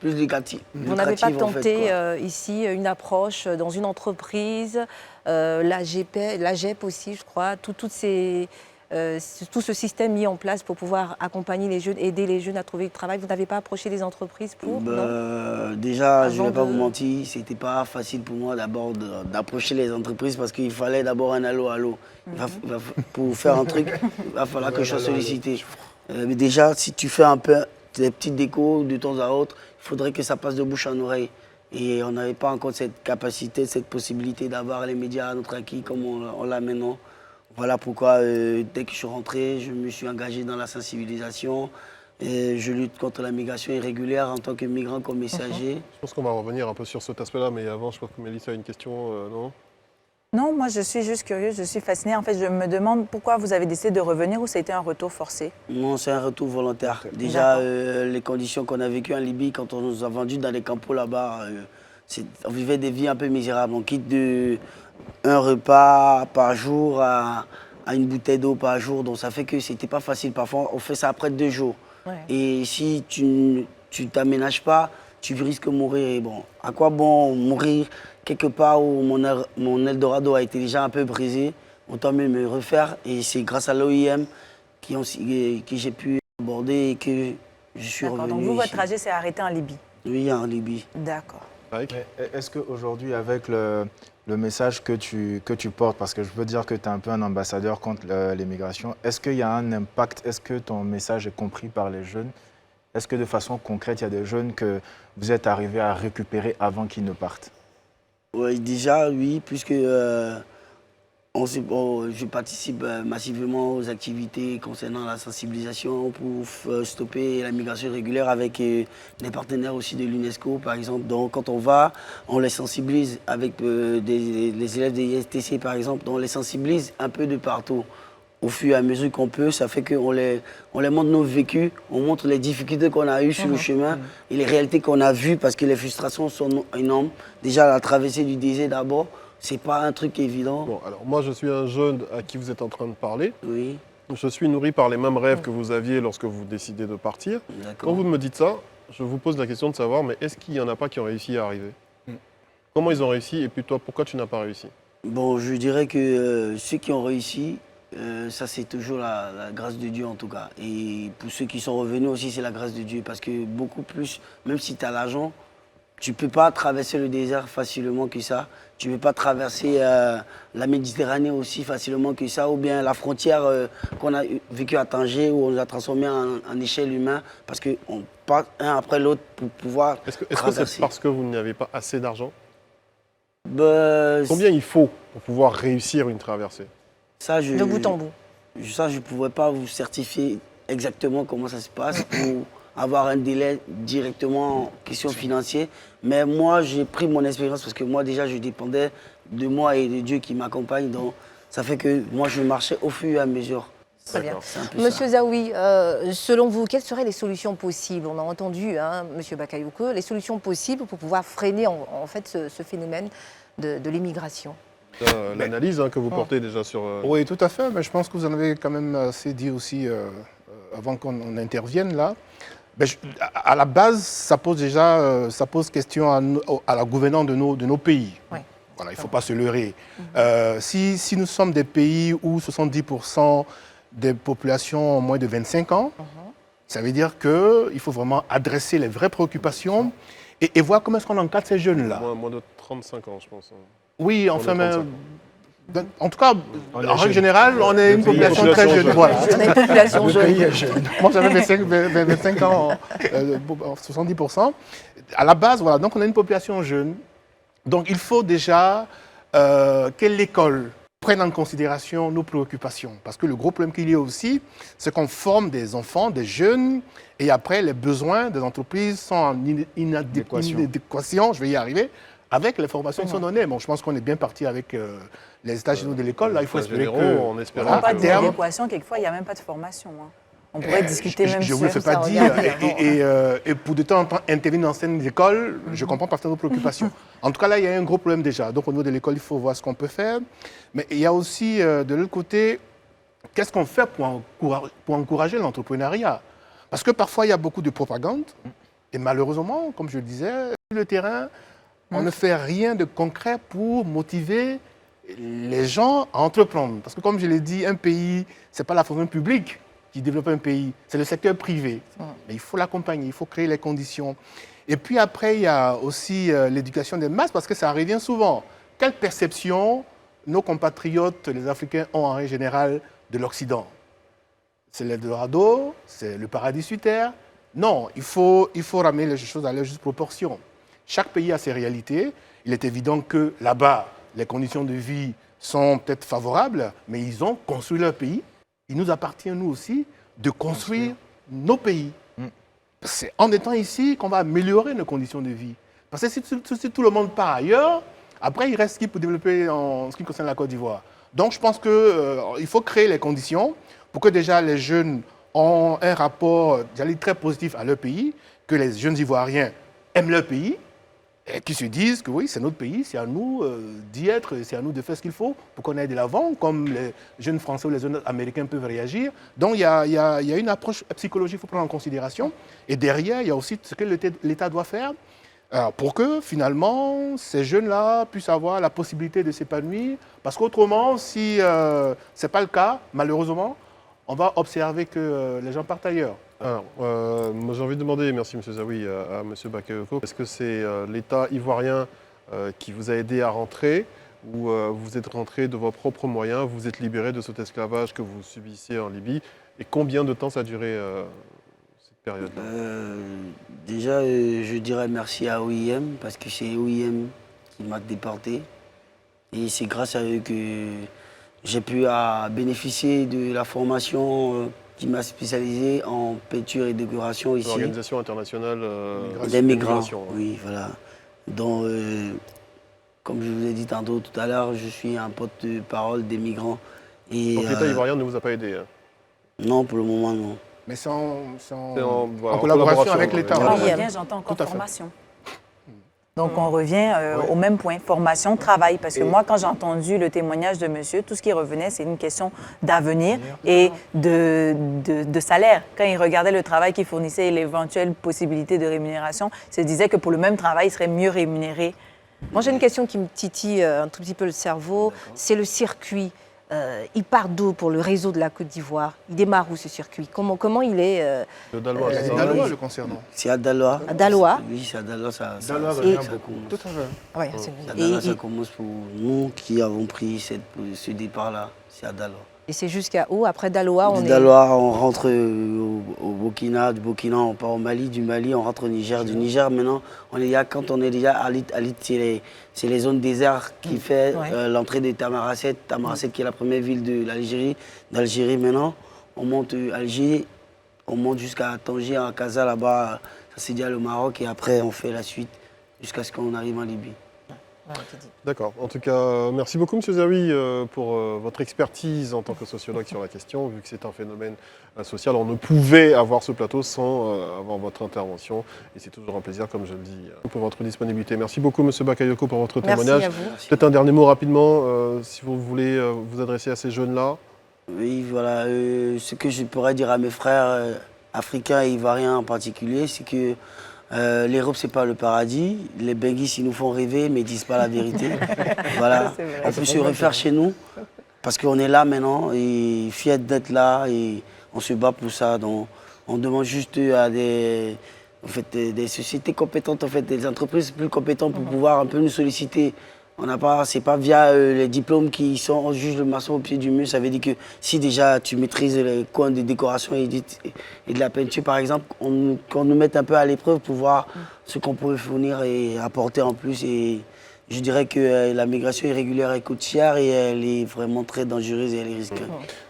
V: lucratives.
B: Vous n'avez pas tenté ici une approche dans une entreprise, l'AGEP aussi, je crois, tout ce système mis en place pour pouvoir accompagner les jeunes, aider les jeunes à trouver du travail. Vous n'avez pas approché des entreprises pour
V: Déjà, je ne vais pas vous mentir, ce n'était pas facile pour moi d'abord d'approcher les entreprises parce qu'il fallait d'abord un allô. Pour faire un truc, il va falloir que je sois sollicité. Mais déjà, si tu fais un peu des petites décos de temps à autre, il faudrait que ça passe de bouche en oreille. Et on n'avait pas encore cette capacité, cette possibilité d'avoir les médias à notre acquis comme on l'a maintenant. Voilà pourquoi, dès que je suis rentré, je me suis engagé dans la sensibilisation. Je lutte contre la migration irrégulière en tant que migrant comme messager.
A: Je pense qu'on va revenir un peu sur cet aspect-là, mais avant, je crois que Mélissa a une question, non?
E: Non, moi je suis juste curieuse, je suis fascinée. En fait, je me demande pourquoi vous avez décidé de revenir ou ça a été un retour forcé?
V: Non, c'est un retour volontaire. Déjà, les conditions qu'on a vécues en Libye, quand on nous a vendus dans les campos là-bas, on vivait des vies un peu misérables. On quitte de un repas par jour à une bouteille d'eau par jour. Donc ça fait que c'était pas facile. Parfois, on fait ça après 2 jours. Ouais. Et si tu t'aménages pas, tu risques de mourir. Et bon, à quoi bon mourir quelque part où mon Eldorado a été déjà un peu brisé, autant mieux me refaire. Et c'est grâce à l'OIM que j'ai pu aborder et que je suis revenu.
E: Donc vous, votre
V: ici.
E: trajet s'est arrêté en Libye?
V: Oui, en Libye.
E: D'accord.
D: Est-ce qu'aujourd'hui, avec le message que tu portes, parce que je veux dire que tu es un peu un ambassadeur contre l'immigration, est-ce qu'il y a un impact? Est-ce que ton message est compris par les jeunes? Est-ce que de façon concrète, il y a des jeunes que vous êtes arrivés à récupérer avant qu'ils ne partent?
V: Oui, déjà, oui, puisque je participe massivement aux activités concernant la sensibilisation pour stopper la migration irrégulière avec des partenaires aussi de l'UNESCO, par exemple. Donc, quand on va, on les sensibilise avec les élèves des ISTC, par exemple. Donc, on les sensibilise un peu de partout. Au fur et à mesure qu'on peut, ça fait qu'on les montre nos vécus, on montre les difficultés qu'on a eues sur le chemin et les réalités qu'on a vues parce que les frustrations sont énormes. Déjà, la traversée du désert d'abord, c'est pas un truc évident.
A: Bon, alors moi, je suis un jeune à qui vous êtes en train de parler.
V: Oui.
A: Je suis nourri par les mêmes rêves que vous aviez lorsque vous décidez de partir. Quand vous me dites ça, je vous pose la question de savoir, mais est-ce qu'il n'y en a pas qui ont réussi à arriver? Comment ils ont réussi et puis toi, pourquoi tu n'as pas réussi?
V: Bon, je dirais que ceux qui ont réussi, ça c'est toujours la grâce de Dieu en tout cas. Et pour ceux qui sont revenus aussi, c'est la grâce de Dieu. Parce que beaucoup plus, même si tu as l'argent, tu ne peux pas traverser le désert facilement que ça. Tu ne peux pas traverser la Méditerranée aussi facilement que ça. Ou bien la frontière qu'on a vécue à Tanger où on nous a transformé en échelle humaine. Parce qu'on part un après l'autre pour pouvoir
A: Est-ce que c'est parce que vous n'avez pas assez d'argent?
V: Combien
A: il faut pour pouvoir réussir une traversée?
V: De
B: bout en bout.
V: Ça, je ne pourrais pas vous certifier exactement comment ça se passe pour avoir un délai directement en question financière. Mais moi, j'ai pris mon expérience parce que moi, déjà, je dépendais de moi et de Dieu qui m'accompagne. Donc, ça fait que moi, je marchais au fur et à mesure.
B: Très bien. Monsieur Zaoui, selon vous, quelles seraient les solutions possibles? On a entendu, Monsieur Bakayoko, les solutions possibles pour pouvoir freiner en fait ce phénomène de l'immigration.
A: L'analyse que vous portez déjà sur...
U: Oui, tout à fait. Mais je pense que vous en avez quand même assez dit aussi avant qu'on intervienne là. À la base, ça pose question à la gouvernance de nos pays.
B: Oui.
U: Voilà, il ne faut pas se leurrer. Si nous sommes des pays où 70% des populations ont moins de 25 ans, ça veut dire qu'il faut vraiment adresser les vraies préoccupations et voir comment est-ce qu'on encadre ces jeunes-là.
A: Moins de 35 ans, je pense.
U: Oui, enfin, mais en tout cas, en règle générale, on est une population très jeune. Voilà.
B: On est une population jeune.
U: Moi, j'avais 25 ans, 70%. À la base, voilà, donc on a une population jeune. Donc il faut déjà que l'école prenne en considération nos préoccupations. Parce que le gros problème qu'il y a aussi, c'est qu'on forme des enfants, des jeunes, et après, les besoins des entreprises sont en inadéquation, je vais y arriver, avec les formations qui sont données. Bon, je pense qu'on est bien parti avec les stages de l'école. Là, il faut espérer que...
E: On n'a pas d'adéquation, quelquefois, il n'y a même pas de formation. On pourrait discuter même
U: je ne vous le fais pas dire. Et pour de temps en temps intervenir dans certaines écoles, je comprends parfaitement vos préoccupations. En tout cas, là, il y a un gros problème déjà. Donc, au niveau de l'école, il faut voir ce qu'on peut faire. Mais il y a aussi, de l'autre côté, qu'est-ce qu'on fait pour encourager l'entrepreneuriat? Parce que parfois, il y a beaucoup de propagande. Et malheureusement, comme je le disais, sur le terrain, on ne fait rien de concret pour motiver les gens à entreprendre. Parce que, comme je l'ai dit, un pays, ce n'est pas la fonction publique qui développe un pays, c'est le secteur privé. Mais il faut l'accompagner, il faut créer les conditions. Et puis après, il y a aussi l'éducation des masses, parce que ça revient souvent. Quelle perception nos compatriotes, les Africains, ont en règle générale de l'Occident? C'est l'Eldorado, c'est le paradis sur terre. Non, il faut ramener les choses à leur juste proportion. Chaque pays a ses réalités. Il est évident que là-bas, les conditions de vie sont peut-être favorables, mais ils ont construit leur pays. Il nous appartient, nous aussi, de construire nos pays. C'est en étant ici qu'on va améliorer nos conditions de vie. Parce que si tout le monde part ailleurs, après, il reste qui pour développer en ce qui concerne la Côte d'Ivoire. Donc, je pense qu'il faut créer les conditions pour que déjà les jeunes ont un rapport très positif à leur pays, que les jeunes Ivoiriens aiment leur pays, et qui se disent que oui, c'est notre pays, c'est à nous d'y être, c'est à nous de faire ce qu'il faut pour qu'on aille de l'avant, comme les jeunes Français ou les jeunes Américains peuvent réagir. Donc il y a une approche psychologique qu'il faut prendre en considération. Et derrière, il y a aussi ce que l'État doit faire pour que finalement ces jeunes-là puissent avoir la possibilité de s'épanouir. Parce qu'autrement, si ce n'est pas le cas, malheureusement, on va observer que les gens partent ailleurs.
A: Alors, moi j'ai envie de demander, merci M. Zawi, à M. Bakayoko, est-ce que c'est l'État ivoirien qui vous a aidé à rentrer ou vous êtes rentré de vos propres moyens, vous vous êtes libéré de cet esclavage que vous subissiez en Libye, et combien de temps ça a duré cette période-là?
V: Déjà, je dirais merci à OIM, parce que c'est OIM qui m'a déporté. Et c'est grâce à eux que j'ai pu bénéficier de la formation qui m'a spécialisé en peinture et décoration ici.
A: L'Organisation internationale
V: des migrants. Oui, voilà. Donc, comme je vous ai dit tantôt tout à l'heure, je suis un porte-parole des migrants. Et,
A: donc l'État ivoirien ne vous a pas aidé
V: Non, pour le moment, non.
U: Mais c'est en collaboration avec l'État.
E: On revient, j'entends encore formation. Donc, on revient au même point, formation, travail. Parce que moi, quand j'ai entendu le témoignage de monsieur, tout ce qui revenait, c'est une question d'avenir et de salaire. Quand il regardait le travail qu'il fournissait et l'éventuelle possibilité de rémunération, il se disait que pour le même travail, il serait mieux rémunéré.
B: Moi, j'ai une question qui me titille un tout petit peu le cerveau. C'est le circuit. Il part d'où pour le réseau de la Côte d'Ivoire? Il démarre où ce circuit? Comment il est
A: Le Dalois,
U: c'est Dalois le concernant.
V: C'est à Dalois.
B: À Dalois?
V: Oui, c'est à Dalois.
U: Dalois revient beaucoup. Tout à fait.
B: Ouais,
V: à Dalois, ça commence pour nous qui avons pris ce départ-là. C'est à Dalois.
B: Et c'est jusqu'à où? Après Dalois, on
V: Dalois, on rentre au Burkina, du Burkina, on part au Mali, du Mali, on rentre au Niger, du Niger, maintenant, quand on est déjà à Lit, c'est les zones désertes qui fait l'entrée de Tamaracet, qui est la première ville de l'Algérie. D'Algérie, maintenant, on monte à Alger, on monte jusqu'à Tanger, à Casa, là-bas, ça c'est déjà le Maroc, et après, on fait la suite jusqu'à ce qu'on arrive en Libye.
A: D'accord. En tout cas, merci beaucoup, M. Zawi, pour votre expertise en tant que sociologue sur la question. Vu que c'est un phénomène social, on ne pouvait avoir ce plateau sans avoir votre intervention. Et c'est toujours un plaisir, comme je le dis, pour votre disponibilité. Merci beaucoup, M. Bakayoko, pour votre témoignage.
B: Merci à vous.
A: Peut-être un dernier mot rapidement, si vous voulez vous adresser à ces jeunes-là.
V: Oui, voilà. Ce que je pourrais dire à mes frères africains et ivoiriens en particulier, c'est que l'Europe, c'est pas le paradis. Les Benguis, ils nous font rêver, mais ils disent pas la vérité. Voilà. On peut se refaire chez nous, parce qu'on est là maintenant, et fiers d'être là, et on se bat pour ça. Donc, on demande juste à des sociétés compétentes, des entreprises plus compétentes pour pouvoir un peu nous solliciter. C'est pas via les diplômes qui sont, on juge le maçon au pied du mur. Ça veut dire que si déjà tu maîtrises les coins de décoration et de la peinture, par exemple, qu'on nous mette un peu à l'épreuve pour voir ce qu'on peut fournir et apporter en plus. Et je dirais que la migration irrégulière est coûtière et elle est vraiment très dangereuse et elle est risquée.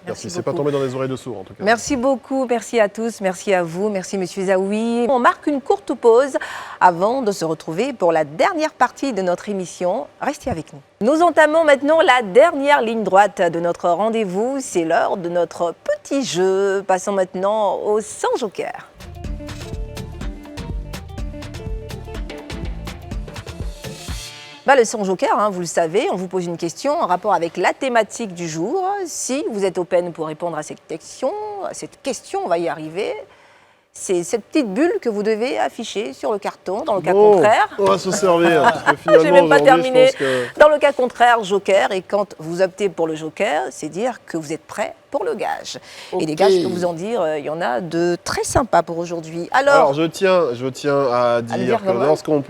A: Merci. C'est pas tombé dans les oreilles de sourds, en tout cas.
B: Merci beaucoup, merci à tous, merci à vous, merci M. Zawi. On marque une courte pause avant de se retrouver pour la dernière partie de notre émission. Restez avec nous. Nous entamons maintenant la dernière ligne droite de notre rendez-vous. C'est l'heure de notre petit jeu. Passons maintenant au sans joker. Le sans joker, vous le savez, on vous pose une question en rapport avec la thématique du jour. Si vous êtes open pour répondre à cette question, on va y arriver. C'est cette petite bulle que vous devez afficher sur le carton. Dans le cas contraire,
A: on va se servir. Parce que finalement,
B: j'ai même pas terminé.
A: Que...
B: Dans le cas contraire, joker. Et quand vous optez pour le joker, c'est dire que vous êtes prêt pour le gage. Okay. Et les gages, je peux vous en dire, il y en a de très sympas pour aujourd'hui. Alors,
A: je tiens à dire que lorsqu'on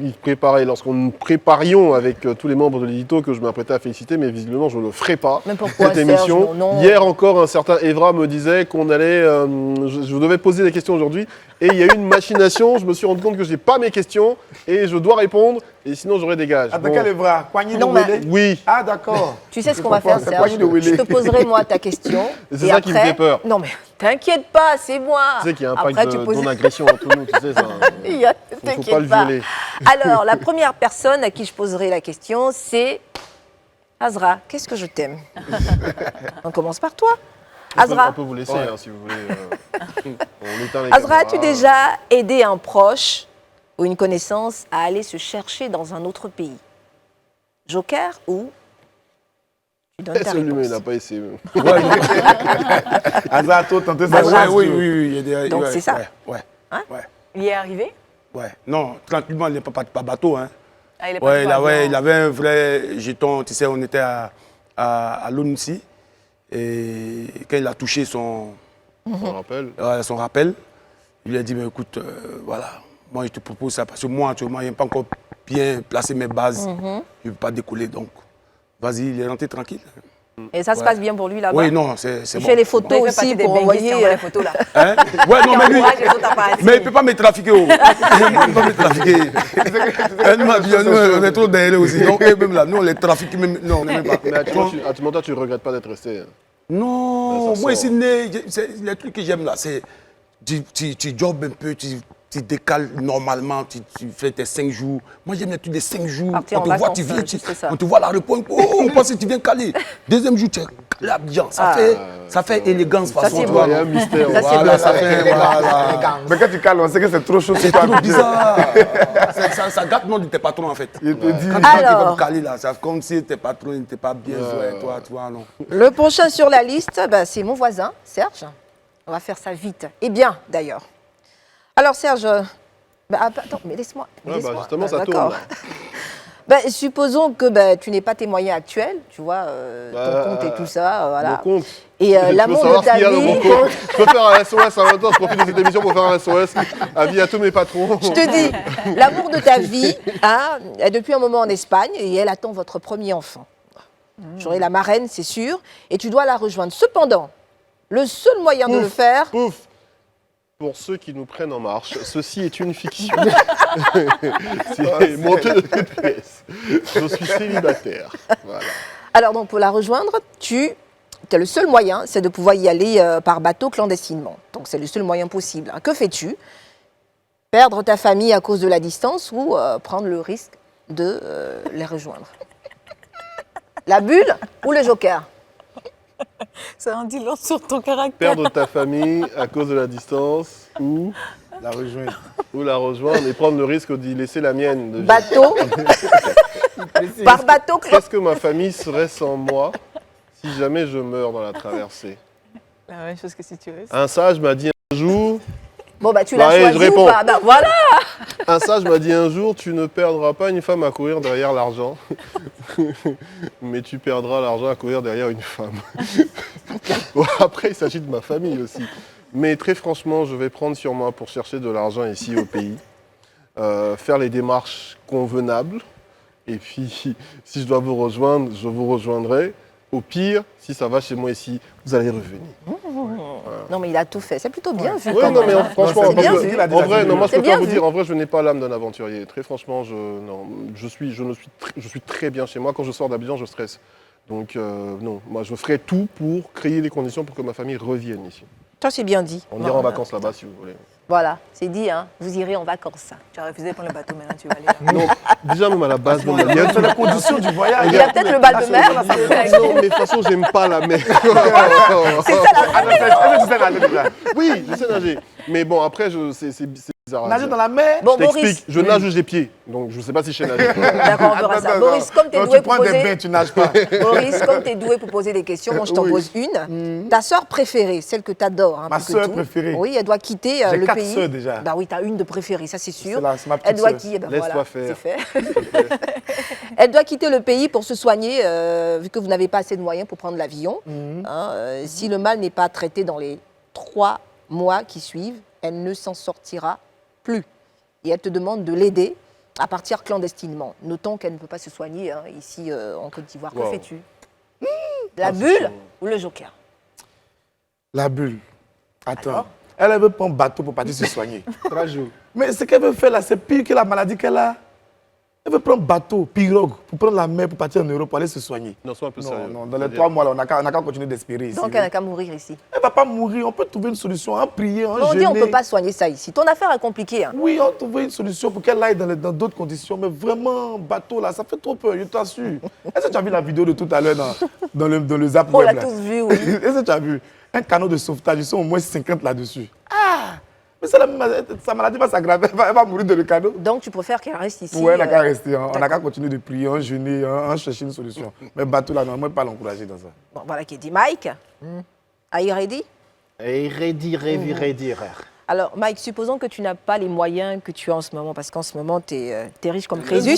A: nous préparions avec tous les membres de l'édito, que je m'apprêtais à féliciter, mais visiblement, je ne le ferai pas.
B: Mais pourquoi,
A: cette émission.
B: Serge, non.
A: Hier encore, un certain Evra me disait qu'on allait... je devais poser des questions aujourd'hui. Et il y a eu une machination, je me suis rendu compte que je n'ai pas mes questions et je dois répondre, et sinon j'aurai des gages.
C: Ah, de quel Evra? Poignée de Wélé?
A: Oui.
C: Ah, d'accord.
B: Tu sais ce qu'on va faire, Serge? Je te poserai moi ta question.
A: C'est ça qui me fait peur.
B: Non mais t'inquiète pas, c'est moi.
A: Tu sais qu'il y a un pacte non-agression entre nous, tu sais ça.
B: T'inquiète pas. Alors, la première personne à qui je poserai la question, c'est Azra. Qu'est-ce que je t'aime? On commence par toi. Azra.
A: On peut vous laisser si vous voulez.
B: Azra, as-tu déjà aidé un proche ou une connaissance à aller se chercher dans un autre pays? Joker ou tu donnes ta
A: Celui-là, il
B: réponse?
A: n'a pas essayé.
C: Azato, tenter
F: Ouais,
C: ça.
F: oui, il y a des...
B: Donc
F: ouais,
B: c'est ça.
F: Ouais,
B: Hein?
F: ouais.
E: Il y est arrivé?
F: Ouais, non, tranquillement, il n'est pas bateau. Hein.
E: Ah, il est pas
F: Ouais,
E: du tout
F: il avait un vrai jeton. Tu sais, on était à l'ONUCI. Et quand il a touché son rappel, il lui a dit, mais écoute, voilà, moi je te propose ça parce que moi, actuellement, je n'ai pas encore bien placé mes bases. Je ne veux pas décoller, donc vas-y, il est rentré tranquille.
B: Et ça se passe bien pour lui là-bas?
F: Oui, non, c'est
B: Il
F: bon.
B: fait les photos aussi pour envoyer...
E: les photos là.
F: Hein? Ouais, non, mais lui, mais il ne peut pas me trafiquer. Oh. Il ne peut pas me trafiquer. Elle m'a dit, nous, on est trop derrière aussi. Donc, même là, nous, on les trafique même. Non, on n'aime pas.
A: Mais à tout moment, tu ne regrettes pas d'être resté?
F: Non,
A: Ça
F: moi,
A: sort.
F: ici, les trucs que j'aime là, c'est tu jobs un peu, tu décales normalement, tu fais tes 5 jours. Moi, j'aime les trucs des 5 jours.
B: Partir
F: On
B: en
F: te voit,
B: vacances,
F: tu viens,
B: juste ça.
F: on te voit à l'aéroport. Oh, on pense que tu viens caler. Deuxième jour, tu es calé bien. Ça fait élégance,
B: Ça,
F: façon.
B: c'est
F: tu
B: beau.
F: vois.
A: Il y a un mystère.
B: Ça, c'est
F: Voilà,
B: beau.
F: ça fait. Voilà.
C: Mais quand tu cales, on sait que c'est trop chaud.
F: C'est trop bizarre. Ça gâte le nom de tes patrons, en fait.
C: Il te dit.
F: Quand tu vas
B: Alors.
F: te caler là, c'est comme si tes patrons n'étaient pas bien joués, toi, tu vois, non.
B: Le prochain sur la liste, bah, c'est mon voisin, Serge. On va faire ça vite. Et bien, d'ailleurs. Alors, Serge, attends, mais laisse-moi.
A: Ouais,
B: laisse-moi.
A: justement, ça
B: d'accord.
A: tourne.
B: Supposons que tu n'es pas tes moyens actuels, tu vois, ton compte et tout ça, voilà.
A: Mon compte.
B: Et l'amour de ta vie.
A: Je peux faire un SOS en même temps, je profite de cette émission pour faire un SOS. Avis à tous mes patrons.
B: Je te dis, l'amour de ta vie est depuis un moment en Espagne et elle attend votre premier enfant. J'aurai la marraine, c'est sûr, et tu dois la rejoindre. Cependant, le seul moyen de le faire...
A: Pour ceux qui nous prennent en marche, ceci est une fiction. C'est monté de toutes pièces. Je suis célibataire. Voilà.
B: Alors donc pour la rejoindre, le seul moyen, c'est de pouvoir y aller par bateau clandestinement. Donc c'est le seul moyen possible. Que fais-tu? Perdre ta famille à cause de la distance ou prendre le risque de les rejoindre? La bulle ou le joker?
E: Ça en dit long sur ton caractère.
A: Perdre ta famille à cause de la distance ou
C: la rejoindre.
A: Ou la rejoindre et prendre le risque d'y laisser la mienne. De
B: bateau. Par bateau.
A: Qu'est-ce que ma famille serait sans moi si jamais je meurs dans la traversée?
E: La même chose que si tu restes.
A: Un sage m'a dit un jour...
B: Bon, tu l'as choisi ou pas? Voilà.
A: Un sage m'a dit un jour, tu ne perdras pas une femme à courir derrière l'argent, mais tu perdras l'argent à courir derrière une femme. Bon, après, il s'agit de ma famille aussi. Mais très franchement, je vais prendre sur moi pour chercher de l'argent ici au pays, faire les démarches convenables, et puis si je dois vous rejoindre, je vous rejoindrai. Au pire, si ça va chez moi ici, vous allez revenir.
B: Voilà. Non, mais il a tout fait. C'est plutôt bien vu.
A: Oui, non, mais franchement,
B: c'est bien vu.
A: En vrai, non, moi je peux
B: bien
A: pas vous
B: vu.
A: dire, en vrai, je n'ai pas l'âme d'un aventurier. Très franchement, je suis très bien chez moi. Quand je sors d'Abidjan, je stresse. Donc, non, moi je ferai tout pour créer les conditions pour que ma famille revienne ici.
B: Ça, c'est bien dit.
A: On ira en vacances là-bas si vous voulez.
B: Voilà, c'est dit, hein. Vous irez en vacances.
E: Tu as refusé de prendre le bateau, maintenant tu vas aller.
A: Non, déjà même à la base, non,
C: il y a les conditions du voyage.
B: Il y a peut-être le bal de mer.
A: Non, mais de toute façon, j'aime pas la mer.
B: C'est ça la
A: mer. Oui, je sais nager. Mais bon, après, c'est bizarre.
C: Nager dans la mer?
A: Bon, je t'explique, je nage où j'ai pied. Donc, je ne sais pas si je sais nager.
B: D'accord, on verra ça. Boris, comme tu es doué pour poser...
C: des bains, tu nages pas.
B: Boris, comme tu es doué pour poser des questions, moi je t'en pose une. Ta sœur préférée, celle que tu adores.
C: Ma sœur préférée?
B: Oui, elle doit quitter le pays.
C: J'ai 4 sœurs déjà.
B: Bah oui, tu as une de préférée, ça c'est sûr.
C: C'est ma petite
B: Elle doit
C: sœur.
B: quitter.
A: Laisse-toi
B: voilà,
A: faire.
B: c'est fait. Elle doit quitter le pays pour se soigner, vu que vous n'avez pas assez de moyens pour prendre l'avion. Si le mal n'est pas traité dans les 3 mois qui suivent, elle ne s'en sortira plus. Et elle te demande de l'aider à partir clandestinement. Notons qu'elle ne peut pas se soigner ici en Côte d'Ivoire. Que fais-tu? La bulle ou le joker?
C: La bulle. Attends. Elle veut prendre bateau pour partir se soigner. 3 jours. Mais ce qu'elle veut faire là, c'est pire que la maladie qu'elle a. Elle veut prendre bateau, pirogue, pour prendre la mer pour partir en Europe, pour aller se soigner.
A: Non, sois un peu sérieux.
C: Non, dans les 3 mois, là, on n'a qu'à continuer d'espérer ici.
B: Donc elle n'a qu'à mourir ici.
C: Elle ne va pas mourir, on peut trouver une solution, prier,
B: on dit on ne peut pas soigner ça ici. Ton affaire est compliquée. Hein.
C: Oui, on trouve une solution pour qu'elle aille dans d'autres conditions. Mais vraiment, bateau là, ça fait trop peur, je t'assure. Est-ce que tu as vu la vidéo de tout à l'heure dans le Zap
B: On
C: Web
B: l'a
C: là?
B: tous vu, oui.
C: Est-ce que tu as vu un canot de sauvetage, ils sont au moins 50 là-dessus. Ah! Mais sa maladie va s'aggraver, elle va mourir dans le canot.
B: Donc tu préfères qu'elle reste ici?
C: Oui, elle n'a qu'à rester. On n'a qu'à continuer de prier, on jeûner, on chercher une solution. Mais Batou, là, non, moi, je ne vais pas l'encourager dans ça.
B: Bon, voilà qui dit Mike. Are you ready?
D: Ready.
B: Alors, Mike, supposons que tu n'as pas les moyens que tu as en ce moment, parce qu'en ce moment, tu es riche comme Crésus.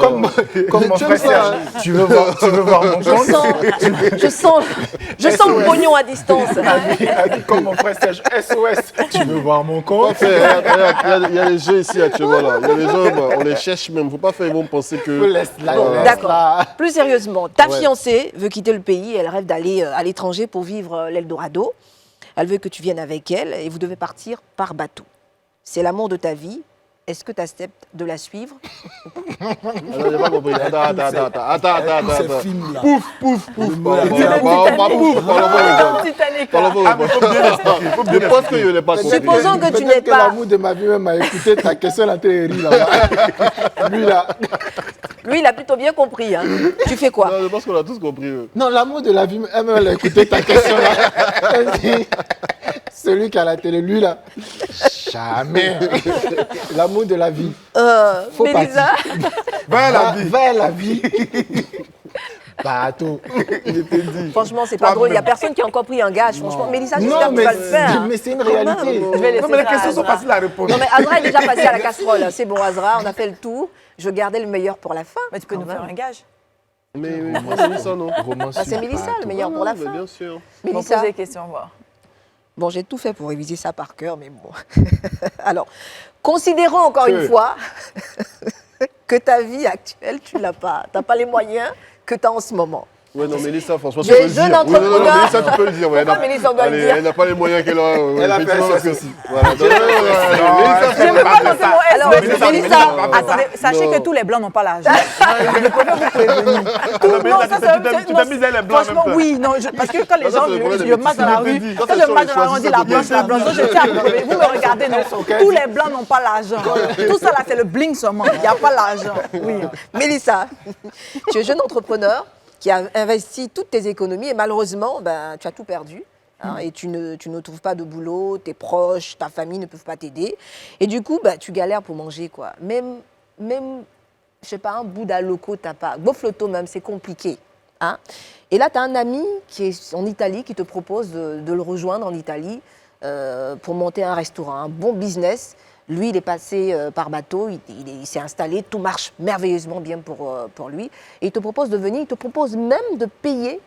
C: Comme mon frère Serge. Tu veux voir mon compte?
B: Je sens le pognon à distance.
C: Comme mon frère Serge, SOS. Tu veux voir mon compte?
A: Il y a les jeux ici, tu vois là. Il y a les jeux, on les cherche même. Il ne faut pas faire, ils vont penser que...
B: D'accord. Plus sérieusement, ta fiancée veut quitter le pays, elle rêve d'aller à l'étranger pour vivre l'Eldorado. Elle veut que tu viennes avec elle et vous devez partir par bateau. C'est l'amour de ta vie. Est-ce que tu acceptes de la suivre?
A: J'ai pas compris. Attends. Pouf. Je pense que je n'ai pas compris.
B: Supposons que tu n'es pas...
D: L'amour de ma vie m'a écouté ta question à la télé là-bas.
B: Lui, il a plutôt bien compris. Hein. Tu fais quoi?
A: Non, je pense qu'on a tous compris.
D: Non, l'amour de la vie, elle a écouté ta question là. Celui qui a la télé, lui là. Jamais. L'amour de la vie. Faut
B: Mélissa.
C: Va la vie.
D: Bateau.
C: Je t'ai dit.
B: Franchement, c'est pas drôle. Il n'y a personne qui a encore pris un gage. Franchement, Mélissa, j'espère que tu vas le faire.
D: Mais c'est une réalité.
B: Je vais laisser
C: Non, mais les
B: ça à
C: questions sont
B: Azra.
C: faciles à répondre.
B: Non, mais Azra est déjà passé à la casserole. C'est bon, Azra, on a fait le tour. Je gardais le meilleur pour la fin.
E: Mais tu peux nous faire un gage.
A: Mais moi, c'est Mélissa, non?
B: C'est Mélissa, le meilleur pour la fin.
A: Bien sûr.
E: On
B: Mélissa.
E: pose des questions, voir.
B: Bon, j'ai tout fait pour réviser ça par cœur, mais bon. Considérons encore une fois que ta vie actuelle, tu l'as pas. Tu n'as pas les moyens que tu as en ce moment.
A: Ouais, non, Mélissa, franchement, tu
B: J'ai
A: peux le dire.
B: jeune
A: Oui, non,
B: entrepreneur.
A: Mélissa, tu peux le dire. Ouais,
B: Pourquoi Mélissa, on doit le dire?
A: Elle n'a pas les moyens qu'elle a.
C: Elle a fait
A: effectivement,
C: ça
A: que si. Voilà.
E: Je ne veux pas lancer mon S.
B: Alors,
E: Mélissa, attendez, sachez que tous les blancs n'ont pas l'argent. Je préfère vous prévenir.
C: Non, tu t'es mis les blancs.
E: Franchement, oui, non, parce que quand les gens le match dans la rue, quand le match dans la rue, on dit la blanche, donc je tiens à vous prévenir. Vous me regardez, non, tous les blancs n'ont pas l'argent. Tout ça là, c'est le bling seulement. Il n'y a pas l'argent. Oui.
B: Mélissa, tu es jeune entrepreneur qui a investi toutes tes économies et malheureusement, ben, tu as tout perdu. Hein, et tu ne trouves pas de boulot, tes proches, ta famille ne peuvent pas t'aider. Et du coup, ben, tu galères pour manger, quoi. Même je sais pas, un bout d'aloco, t'as pas. Gofloto même, c'est compliqué. Hein. Et là, tu as un ami qui est en Italie qui te propose de le rejoindre en Italie pour monter un restaurant, un bon business. Lui, il est passé par bateau, il s'est installé, tout marche merveilleusement bien pour lui. Et il te propose de venir, il te propose même de payer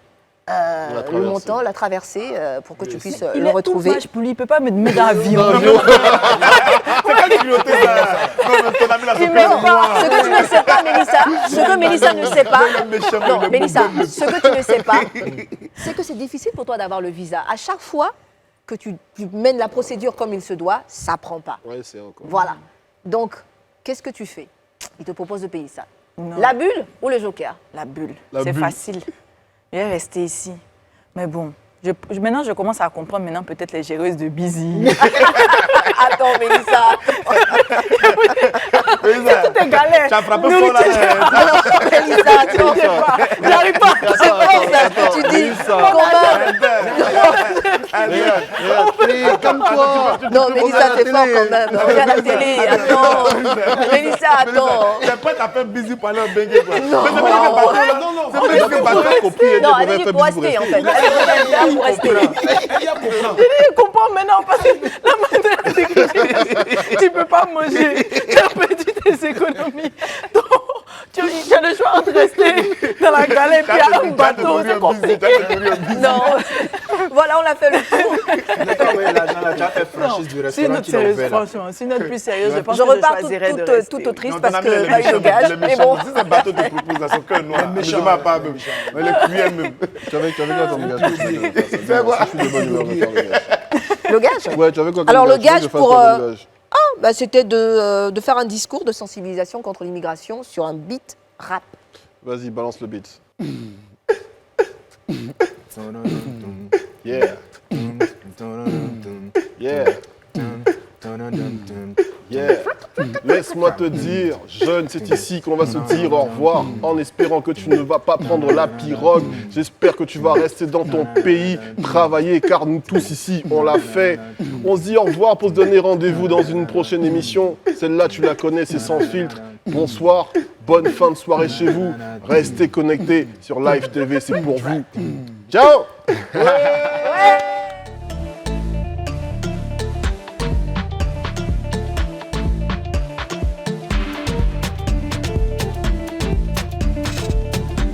B: le montant, la traversée, pour que tu puisses le retrouver.
E: Pour lui, il ne peut pas me mettre dans l'avion.
C: C'est quand tu pilotais ça. Ton ami là,
B: Ce que tu ne sais pas, Mélissa, ce que Mélissa ne sait pas, non, Mélissa, ce que tu ne sais pas, c'est que c'est difficile pour toi d'avoir le visa. À chaque fois que tu mènes la procédure comme il se doit, ça ne prend pas.
A: Ouais, c'est encore.
B: Voilà. Donc, qu'est-ce que tu fais? Il te propose de payer ça.
E: Non.
B: La bulle ou le joker?
E: La bulle.
A: La
E: C'est
A: bulle.
E: facile. Je vais rester ici. Mais bon, maintenant, je commence à comprendre maintenant peut-être les géreuses de Busy.
B: Attends, Mélissa.
E: C'est tout est galère.
C: Tu as frappé fort là.
B: Alors, Mélissa, attends.
E: J'arrive pas.
B: C'est quoi ça? Tu dis,
A: Calme-toi.
B: non, Mélissa, c'est fort quand même. Regarde la télé, attends. Mélissa, attends.
C: Tu es prête à faire busy pour aller au Bengue, quoi.
B: Non.
C: Mais c'est pas que bateau, non. C'est pas que bateau.
A: compris.
B: Non, elle dit pour rester en fait. Elle est pour rester.
E: Je comprends maintenant parce que la main de la sécurité, tu ne peux pas manger. Tu as perdu tes économies. Donc, tu as le choix entre rester dans la galère et puis à un bateau. C'est compliqué.
B: Non. Voilà, on a fait le tour.
E: C'est une note sérieuse, franchement. C'est une note plus sérieuse. Je pense
B: Je
E: que je
B: repars
E: choisirais de rester.
B: toute triste parce que pas eu de gage. Mais bon.
C: Si c'est un bateau de proposition, cœur noir. Je m'en pas même. Mais les cuillères même.
A: Tu avais quoi comme gage?
C: C'est quoi?
A: Je suis de bonne humeur de faire le gage.
B: Le gage?
A: Ouais, tu avais quoi comme
B: Alors, le
A: gage? Tu veux
B: gage
A: que je fasse
B: pour.
A: quoi comme gage?
B: Bah, c'était de faire un discours de sensibilisation contre l'immigration sur un beat rap.
A: Vas-y, balance le beat. Yeah. Yeah. Yeah. Yeah. Laisse-moi te dire, jeune, c'est ici qu'on va se dire au revoir en espérant que tu ne vas pas prendre la pirogue. J'espère que tu vas rester dans ton pays, travailler, car nous tous ici, on l'a fait. On se dit au revoir pour se donner rendez-vous dans une prochaine émission. Celle-là, tu la connais, c'est Sans Filtre. Bonsoir, bonne fin de soirée chez vous. Restez connectés sur Live TV, c'est pour vous. Ciao.
B: Ouais.